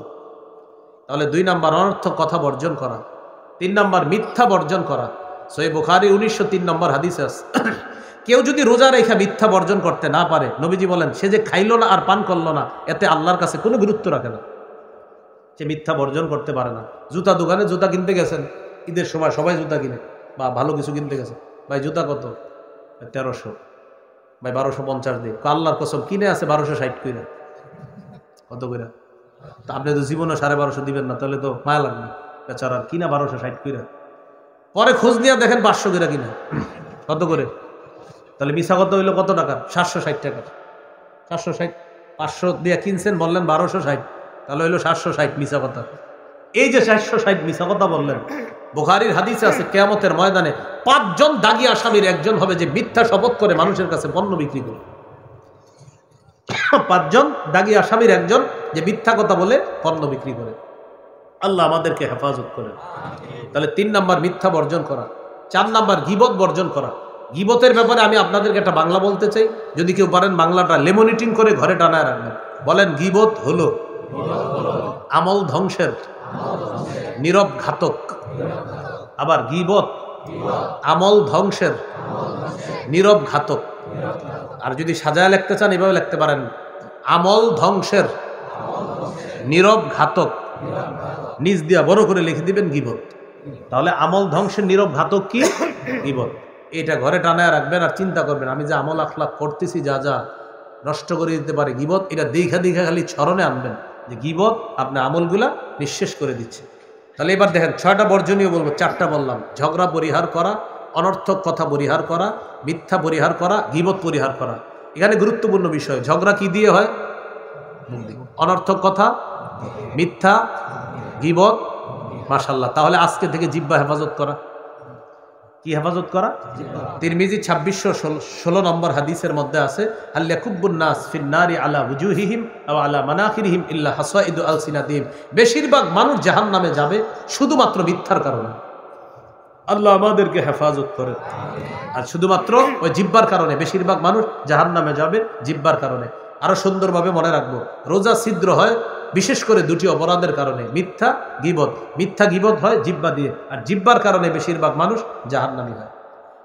তাহলে 2 নাম্বার অনর্থক কথা বর্জন করা। 3 নাম্বার মিথ্যা বর্জন করা। সহিহ বুখারী 1903 নম্বর হাদিসে আছে, কেউ যদি রোজা রেখা মিথ্যা বর্জন করতে না পারে, নবীজি বলেন সে যে খাইলো না আর পান করলো না, এতে আল্লাহর কাছে কোনো গুরুত্ব রাখে না। সে মিথ্যা বর্জন করতে পারে না। জুতা দোকানে জুতা কিনতে গেছেন, ঈদের সময় সবাই জুতা কিনে, বা ভালো কিছু কিনতে গেছে, ভাই জুতা কত? 1300। ভাই 1250 দিয়ে। আল্লাহর কসম কিনে আছে 1260 কইরা। কত কইরা? তা আপনি তো জীবনে 1250 দিবেন না, তাহলে তো মায়া লাগবে বেচারার। কিনা 1260 কইরা। পরে খোঁজ নিয়ে দেখেন 500 কইরা কিনা। কত করে? তাহলে মিছা কত হইলো? কত টাকা? 760 টাকা। 760, 500 দিয়ে কিনছেন, বললেন 1260, তাহলে হইলো 760 মিছা কথা। এই যে 760 মিছা কথা বললেন, বুখারীর হাদিসে আছে কিয়ামতের ময়দানে 5 জন দাগী আসামির একজন হবে যে মিথ্যা শপথ করে মানুষের কাছে পণ্য বিক্রি করে। 5 জন দাগী আসামির একজন যে মিথ্যা কথা বলে পণ্য বিক্রি করে। আল্লাহ আমাদেরকে হেফাজত করেন। তাহলে 3 নাম্বার মিথ্যা বর্জন করা। 4 নাম্বার গীবত বর্জন করা। গীবতের ব্যাপারে আমি আপনাদেরকে একটা বাংলা বলতে চাই, যদি কেউ পারেন বাংলাটা লেমনিটিং করে ঘরে টানায় রাখবেন। বলেন, গীবত হলো আমল ধ্বংসের নীরব ঘাতক। আবার গীবত আমল ধ্বংসের নীরব ঘাতক। আর যদি সাজায় লিখতে চান এভাবে লিখতে পারেন, আমল ধ্বংসের নীরব ঘাতক। নিজ দিয়া বড় করে লিখে দিবেন গীবত। তাহলে আমল ধ্বংসের নীরব ঘাতক কি? গীবত। এটা ঘরে টানায় রাখবেন আর চিন্তা করবেন, আমি যে আমল আখলাক করতেছি যা যা নষ্ট করে দিতে পারে গীবত, এটা দেখা দেখা খালি স্মরণে আনবেন যে গীবত আপনার আমলগুলা নিঃশেষ করে দিচ্ছে। তাহলে এবার দেখেন 6টা বর্জনীয় বলবো, 4টা বললাম। ঝগড়া পরিহার করা, অনর্থক কথা পরিহার করা, মিথ্যা পরিহার করা, গীবত পরিহার করা। এখানে গুরুত্বপূর্ণ বিষয়, ঝগড়া কি দিয়ে হয়? অনর্থক কথা, মিথ্যা, গীবত। মাশাআল্লাহ। তাহলে আজকে থেকে জিহ্বা হেফাজত করা। কি হেফাজত করা? তিরমিজি 2616 নম্বর হাদিসের মধ্যে আছে, হাল ইয়াকুব্বুন নাস ফিন নারি আলা ওয়ুজুহিহিম আও আলা মানাখিরিহিম ইল্লা হাসাইদু আলসিনাতিহিম। বেশিরভাগ মানুষ জাহান্নামে যাবে শুধুমাত্র মিথ্যার কারণে। আল্লাহ আমাদেরকে হেফাজত করেন। আর শুধুমাত্র ওই জিহ্বার কারণে বেশিরভাগ মানুষ জাহান্নামে যাবে, জিহ্বার কারণে। আরো সুন্দরভাবে মনে রাখবো, রোজা ছিদ্র হয় বিশেষ করে 2টি অপরাধের কারণে, মিথ্যা, গীবত। মিথ্যা গীবত হয় জিহ্বা দিয়ে, আর জিহ্বার কারণে বেশিরভাগ মানুষ জাহান্নামী হয়।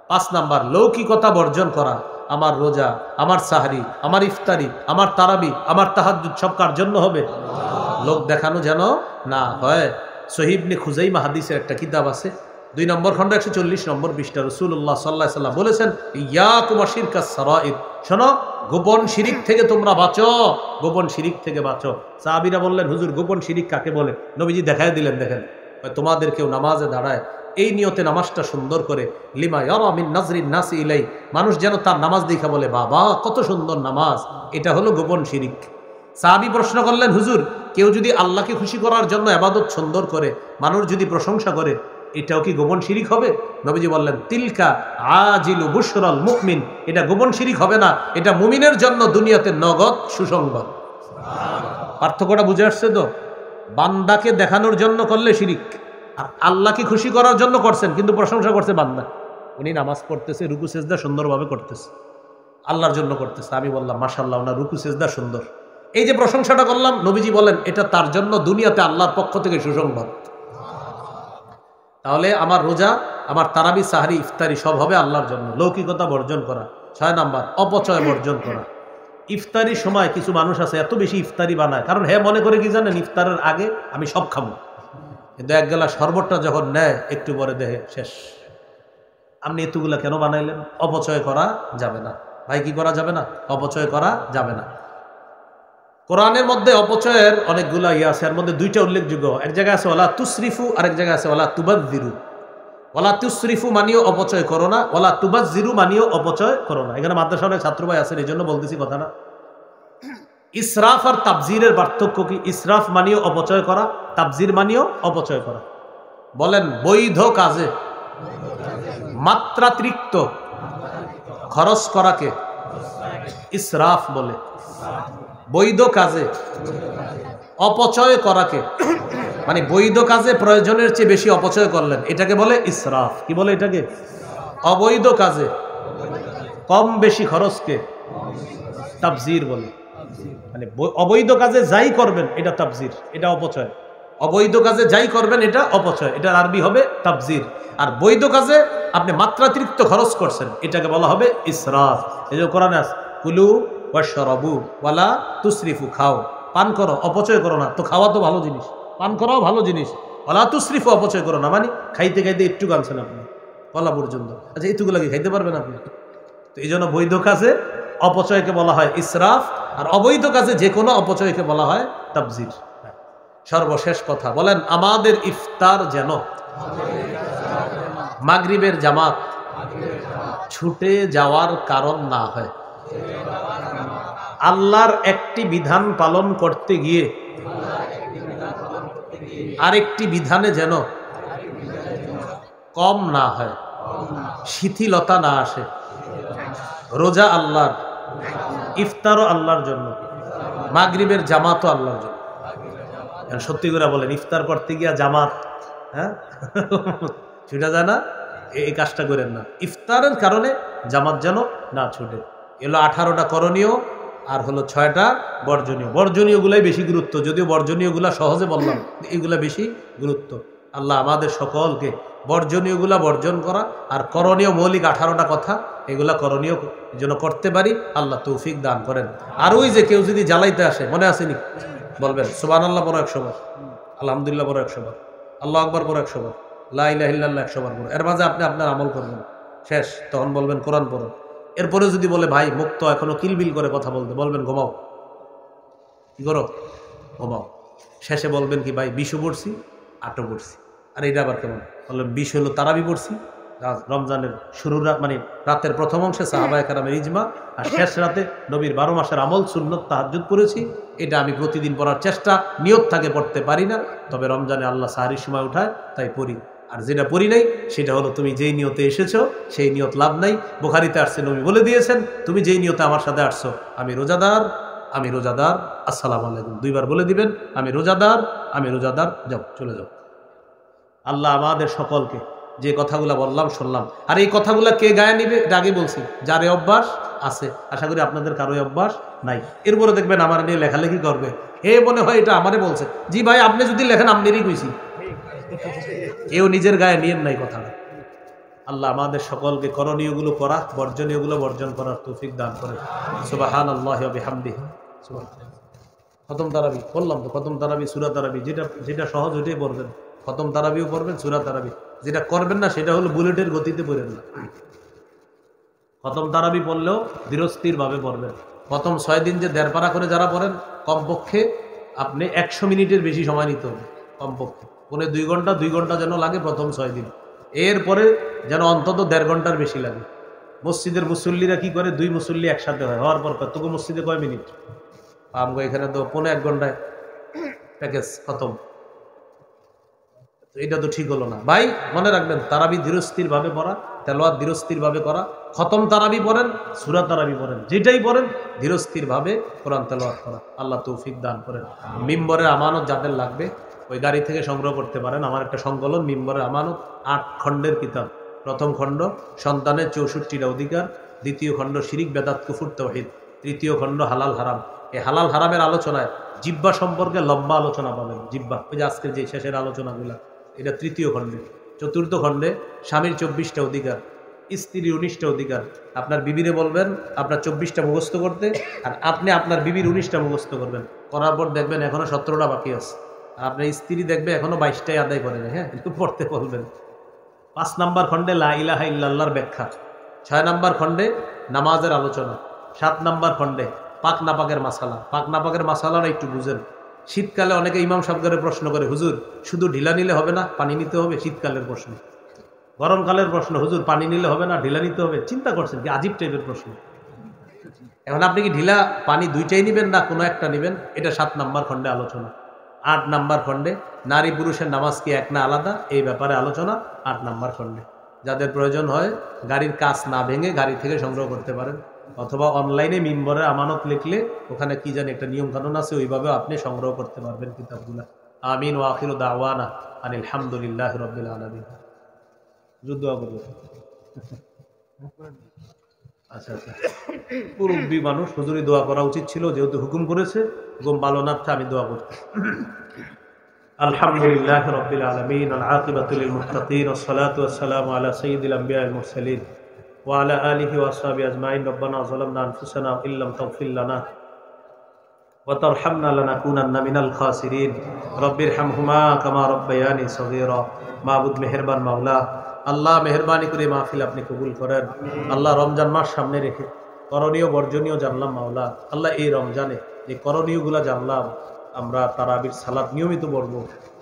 5 নাম্বার লৌকিকতা বর্জন করা। আমার রোজা, আমার সাহরি, আমার ইফতারি, আমার তারাবি, আমার তাহাজ্জুদ সব কার জন্য হবে? লোক দেখানো যেন না হয়। সহিহ ইবনে খুজাইমা হাদিসের একটা কিতাব আছে, 2 নম্বর খণ্ড 140 নম্বর পৃষ্ঠা। রাসূলুল্লাহ সাল্লাল্লাহু আলাইহি ওয়াসাল্লাম বলেছেন, ইয়াকুম আশিরকাস সারাইর, শোনো গোপন শিরিক থেকে তোমরা বাঁচো, গোপন শিরিক থেকে বাঁচো। সাহাবীরা বললেন, হুজুর গোপন শিরিক কাকে বলে? নবীজি দেখায় দিলেন, দেখেন তোমাদের কেউ নামাজে দাঁড়ায় এই নিয়তে নামাজটা সুন্দর করে, লিমা ইয়ারা মিন নাজরিন নাসি ইলাই, মানুষ যেন তার নামাজ দেখা বলে বাবা কত সুন্দর নামাজ, এটা হলো গোপন শিরিক। সাহাবী প্রশ্ন করলেন, হুজুর কেউ যদি আল্লাহকে খুশি করার জন্য ইবাদত সুন্দর করে, মানুষ যদি প্রশংসা করে, এটাও কি গোপন শিরিক হবে? নবীজি বললেন, তিলকা আজিলু বুশরাল মুমিন, এটা গোপন শিরিক হবে না, এটা মুমিনের জন্য দুনিয়াতে নগদ সুসংবাদ। পার্থক্যটা বুঝে আসছে তো? বান্দাকে দেখানোর জন্য করলে শিরিক, আর আল্লাহকে খুশি করার জন্য করছেন, কিন্তু প্রশংসা করছে বান্দা, উনি নামাজ পড়তেছে, রুকু সেজদা সুন্দরভাবে করতেছে, আল্লাহর জন্য করতেছে। আমি বললাম মাশাআল্লাহ, ওনার রুকু সেজদা সুন্দর। এই যে প্রশংসাটা করলাম, নবীজি বলেন এটা তার জন্য দুনিয়াতে আল্লাহর পক্ষ থেকে সুসংবাদ। তাহলে আমার রোজা, আমার তারাবি, সাহরি, ইফতারি সব হবে আল্লাহর জন্য। লৌকিকতা বর্জন করা। 6 নাম্বার, অপচয় বর্জন করা। ইফতারির সময় কিছু মানুষ আছে এত বেশি ইফতারি বানায়, কারণ হ্যাঁ মনে করে কি জানেন, ইফতারের আগে আমি সব খাবো, কিন্তু এক গেলা শরবতটা যখন নেয় একটু পরে দেহে শেষ। আপনি এতগুলা কেন বানাইলেন? অপচয় করা যাবে না ভাই। কি করা যাবে না? অপচয় করা যাবে না। কোরআনের মধ্যে অপচয়ের অনেকগুলা আছে, এর মধ্যে 2টা উল্লেখযোগ্য। এক জায়গায় আছে ওয়ালা তুসরিফু, আরেক জায়গায় আছে ওয়ালা তুবাযজিরু। ওয়ালা তুসরিফু মানিও অপচয় করো না, ওয়ালা তুবাযজিরু মানিও অপচয় করো না। এখানে মাদ্রাসার অনেক ছাত্র ভাই আছেন, এই জন্য বলতেছি কথাটা। ইসরাফ আর তাবজিরের পার্থক্য কি? ইসরাফ মানিও অপচয় করা, তাবজির মানিও অপচয় করা। বলেন বৈধ কাজে মাত্রাতিরিক্ত খরচ করাকে ইসরাফ বলে, বৈধ কাজে অপচয় করাকে, মানে বৈধ কাজে প্রয়োজনের চেয়ে বেশি অপচয় করলেন, এটাকে বলে ইসরাফ। কি বলে এটাকে? অবৈধ কাজে কম বেশি খরচকে তাবজির বলে। মানে অবৈধ কাজে যাই করবেন এটা তাবজির, এটা অপচয়। অবৈধ কাজে যাই করবেন এটা অপচয়, এটার আরবি হবে তাবজির। আর বৈধ কাজে আপনি মাত্রাতিরিক্ত খরচ করছেন, এটাকে বলা হবে ইসরাফ। এই যে কোরআনে আছে কুলু ওয়াশরাবু ওয়ালা তুসরিফু, খাও পান করো, অপচয় করো না। তো খাওয়া তো ভালো জিনিস, পান করাও ভালো জিনিস। ওয়ালা তুসরিফু, অপচয় করো না মানে খাইতে খাইতে একটু গানছেন আপনি কলা পর্যন্ত, আচ্ছা এইটুকু কি খাইতে পারবেন আপনি? তো এই জন্য বৈধ কাজে অপচয়কে বলা হয় ইসরাফ, আর অবৈধ কাজে যে কোনো অপচয়কে বলা হয় তাবজির। সর্বশেষ কথা, বলেন আমাদের ইফতার যেন মাগরিবের জামাত ছুটে যাওয়ার কারণ না হয়। আল্লাহর একটি বিধান পালন করতে গিয়ে আরেকটি বিধানে যেন কম না হয়, শিথিলতা না আসে। রোজা আল্লাহর, ইফতারও আল্লাহর জন্য, মাগরিবের জামাতও আল্লাহর জন্য। সত্যি করে বলেন, ইফতার করতে গিয়া জামাত ছুটা যায় না, এই কাজটা করেন না। ইফতারের কারণে জামাত যেন না ছুটে। এলো 18টা করণীয় আর হলো 6টা বর্জনীয়। বর্জনীয় গুলাই বেশি গুরুত্ব, যদিও বর্জনীয় গুলা সহজে বললাম, এগুলা বেশি গুরুত্ব। আল্লাহ আমাদের সকলকে বর্জনীয় গুলা বর্জন করা আর করণীয় মৌলিক 18টা কথা, এগুলা করণীয় যেন করতে পারি, আল্লাহ তৌফিক দান করেন। আর ওই যে কেউ যদি জ্বালাইতে আসে, মনে আসেনি? বলবেন সুবহানাল্লাহ বড় 100 বার, আলহামদুলিল্লাহ বড় 100 বার, আল্লাহু আকবার বড় 100 বার, লা ইলাহা ইল্লাল্লাহ 100 বার বড়। এর মাঝে আপনি আপনার আমল করবেন, শেষ। তখন বলবেন কোরআন পড়ো। এরপরে যদি বলে ভাই মুক্ত এখনো কিলবিল করে কথা বলতে, বলবেন ঘুমাও। কি করো? ঘুমাও। শেষে বলবেন কি ভাই 20 পড়ছি, 8 পড়ছি। আর এটা আবার কেমন? বললেন 20 হলো তারাবি পড়ছি, রমজানের শুরুর রাত মানে রাতের প্রথম অংশে সাহাবায়ে কেরামের ইজমা, আর শেষ রাতে নবীর 12 মাসের আমল সুন্নত তাহাজ্জুদ পড়েছি। এটা আমি প্রতিদিন পড়ার চেষ্টা, নিয়ত থাকে পড়তে পারি না, তবে রমজানে আল্লাহ সাহারির সময় উঠায় তাই পড়ি। আর যেটা পড়ি নাই সেটা হলো তুমি যেই নিয়তে এসেছো সেই নিয়ত লাভ নাই। বুখারীতে আসছে, নবী বলে দিয়েছেন তুমি যেই নিয়তে আমার সাথে আসছো, আমি রোজাদার, আমি রোজাদার, আসসালামু আলাইকুম 2 বার বলে দিবেন, আমি রোজাদার, আমি রোজাদার, যাও চলে যাও। আল্লাহ আমাদের সকলকে যে কথাগুলো বললাম শুনলাম, আর এই কথাগুলো কে গায়ে নিবে এটা আগে বলছি, যার এই অভ্যাস আছে, আশা করি আপনাদের কারোই অভ্যাস নাই। এরপরে দেখবেন আমার নিয়ে লেখালেখি করবে, হে মনে হয় এটা আমারে বলছে। জি ভাই, আপনি যদি লেখেন আপনারই কইছি, কেউ নিজের গায়ে নিয়েন নাই কথাটা। আল্লাহ আমাদের সকলকে করণীয়গুলো করা, বর্জনীয়গুলো বর্জন করার তৌফিক দান করে। সুবহানাল্লাহি ওয়া বিহামদিহি। খতম তারাবি বললাম তো, খতম তারাবি, সূরা তারাবি, যেটা সহজ ওইটাই পড়বেন। খতম তারাবিও পড়বেন, সূরা তারাবি। যেটা করবেন না সেটা হলো বুলেটের গতিতে পড়েন না। খতম তারাবি পড়লেও ধীরস্থির ভাবে পড়বেন। প্রথম 6 দিন যে 1.5 পারা করে যারা পড়েন, কমপক্ষে আপনি 100 মিনিটের বেশি সময় নিতে হবে কমপক্ষে। পৌনে 2 ঘন্টা 2 ঘন্টা যেন লাগে প্রথম 6 দিন, এরপরে যেন অন্তত 1.5 ঘন্টার বেশি লাগে। মসজিদের মুসল্লিরা কি করে, 2 মুসল্লি একসাথে হয়, হওয়ার পর তোকে মসজিদে কয় মিনিট, আমগো এখানে তো পৌনে 1 ঘন্টায় প্যাকেজ খতম। এটা তো ঠিক হলো না ভাই। মনে রাখবেন, তারাবি ধীরস্থির ভাবে পড়া, তেলাওয়াত ধীরস্থির ভাবে করা, খতম তারাবি পড়েন, সূরা তারাবি পড়েন, যেটাই পড়েন ধীরস্থির ভাবে কোরআন তেলাওয়াত করা। আল্লাহ তৌফিক দান করেন। মিম্বরের আমানত যাদের লাগবে ওই গাড়ি থেকে সংগ্রহ করতে পারেন। আমার একটা সংকলন, মিম্বরের আমানত, 8 খণ্ডের কিতাব। প্রথম খণ্ড সন্তানের 64টা অধিকার, দ্বিতীয় খণ্ড শিরিক বেদাত কুফর তাওহীদ, তৃতীয় খণ্ড হালাল হারাম। এই হালাল হারামের আলোচনায় জিহ্বা সম্পর্কে লম্বা আলোচনা পাবেন। জিহ্বা, ওই যে আজকের যে শেষের আলোচনাগুলা, এটা তৃতীয় খণ্ডে। চতুর্থ খণ্ডে স্বামীর 24টা অধিকার, স্ত্রীর 19টা অধিকার। আপনার বিবিরে বলবেন আপনার 24টা মুখস্থ করতে, আর আপনি আপনার বিবির 19টা মুখস্থ করবেন। করার পর দেখবেন এখনো 17টা বাকি আছে, আর আপনার স্ত্রী দেখবে এখনো 22টাই আদায় করে নেয়। হ্যাঁ, একটু পড়তে বলবেন। 5 নম্বর খণ্ডে লা ইলাহা ইল্লাল্লাহর ব্যাখ্যা, 6 নম্বর খণ্ডে নামাজের আলোচনা, 7 নম্বর খণ্ডে পাক নাপাকের মাসালা। পাক নাপাকের মাসালাটা একটু বুঝেন। শীতকালে অনেকে ইমাম সাহেবকে প্রশ্ন করে, হুজুর শুধু ঢিলা নিলে হবে না, পানি নিতে হবে? শীতকালের প্রশ্ন। গরমকালের প্রশ্ন, হুজুর পানি নিলে হবে না, ঢিলা নিতে হবে? চিন্তা করছেন কি আজীব টাইপের প্রশ্ন। এখন আপনি কি ঢিলা পানি দুইটাই নেবেন না কোনো একটা নেবেন? এটা 7 নম্বর খণ্ডে আলোচনা। 8 নম্বর খণ্ডে নারী পুরুষের নামাজ কি এক না আলাদা, এই ব্যাপারে আলোচনা 8 নম্বর খণ্ডে। যাদের প্রয়োজন হয় গাড়ির কাচ না ভেঙে গাড়ি থেকে সংগ্রহ করতে পারেন, অথবা অনলাইনে মিম্বরে আমানত লিখলে ওখানে কি জানি একটা নিয়ম কানুন আছে, ওইভাবে আপনি সংগ্রহ করতে পারবেন কিতাবগুলো। আমিন ওয়া আখিরু দাওয়ানা আনিল হামদুলিল্লাহি রাব্বিল আলামিন। দোয়া করবেন। আচ্ছা আচ্ছা, মুরব্বী মানুষ, হুজুরি দোয়া করা উচিত ছিল, যেহেতু হুকুম করেছে, হুকুম ভালো না আমি দোয়া করতে। আলহামদুলিল্লাহি রাব্বিল আলামিন, আল আকিবাতু লিল মুত্তাকিন, ওয়াস সালাতু ওয়াস সালামু আলা সাইয়্যিদিল আমবিয়া ওয়াল মুরসালিন ওয়া আলা আলিহি ওয়া আসহাবিহি আজমাইন। রব্বানা যালামনা আনফুসানা ওয়া ইল্লাম তাগফির লানা ওয়া তারহামনা লানাকুনান্না মিনাল খাসিরিন। রব্বিরহামহুমা কামা রাব্বায়ানি সগীরা। মাবুদ মেহেরবান মাওলা, আল্লাহ মেহরবানি করে মাহফিল আপনি কবুল করেন। আল্লাহ রমজান মাস সামনে রেখে করণীয় বর্জনীয় জানলাম মাওলা। আল্লাহ এই রমজানে যে করণীয়গুলা জানলাম, আমরা তারাবির সালাত নিয়মিত পড়ব,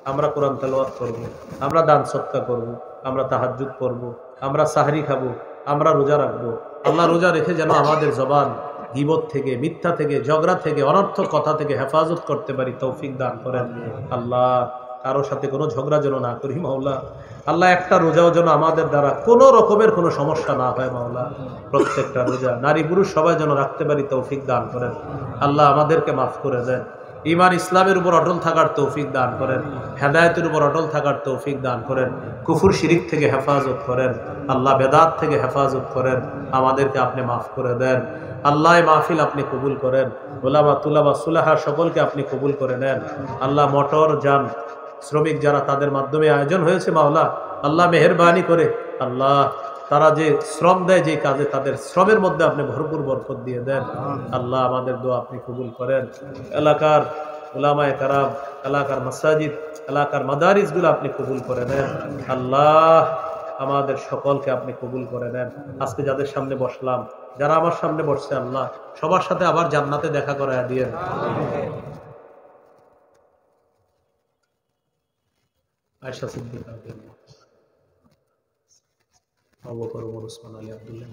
আমরা কোরআন তেলাওয়াত করব, আমরা দান সদকা করব, আমরা তাহাজ্জুদ করব, আমরা সাহরি খাবো, আমরা রোজা রাখবো। আল্লাহ রোজা রেখে যেন আমাদের জবান গীবত থেকে, মিথ্যা থেকে, ঝগড়া থেকে, অনর্থক কথা থেকে হেফাজত করতে পারি, তৌফিক দান করেন। আল্লাহ কারো সাথে কোনো ঝগড়া যেন না করি মাওলা। আল্লাহ একটা রোজাও যেন আমাদের দ্বারা কোনো রকমের কোনো সমস্যা না হয় মাওলা। প্রত্যেকটা রোজা নারী পুরুষ সবাই যেন রাখতে পারি, তৌফিক দান করেন। আল্লাহ আমাদেরকে মাফ করে দেন। ঈমান ইসলামের উপর অটল থাকার তৌফিক দান করেন, হেদায়েতের উপর অটল থাকার তৌফিক দান করেন, কুফর শিরিক থেকে হেফাজত করেন, আল্লাহ বেদাত থেকে হেফাজত করেন। আমাদেরকে আপনি মাফ করে দেন। আল্লাহ মাহফিল আপনি কবুল করেন। ওলামা তুলামা সুলাহা সকলকে আপনি কবুল করে নেন। আল্লাহ মোটর যান শ্রমিক যারা, তাদের মাধ্যমে আয়োজন হয়েছে মাওলা, আল্লাহ মেহেরবানি করে আল্লাহ তারা যে শ্রম দেয় যে কাজে, তাদের শ্রমের মধ্যে আপনি ভরপুর বরকত দিয়ে দেন। আল্লাহ আমাদের দোয়া আপনি কবুল করেন। এলাকার উলামায়ে কেরাম, এলাকার মাসাজিদ, এলাকার মাদারিসগুলো আপনি কবুল করে নেন। আল্লাহ আমাদের সকলকে আপনি কবুল করে নেন। আজকে যাদের সামনে বসলাম, যারা আমার সামনে বসছে, আল্লাহ সবার সাথে আবার জান্নাতে দেখা করায়া দিয়েন। আয়েশা সিদ্দিকা, আবু বকর, ওমর, ওসমান, আলী, আব্দুল্লাহ।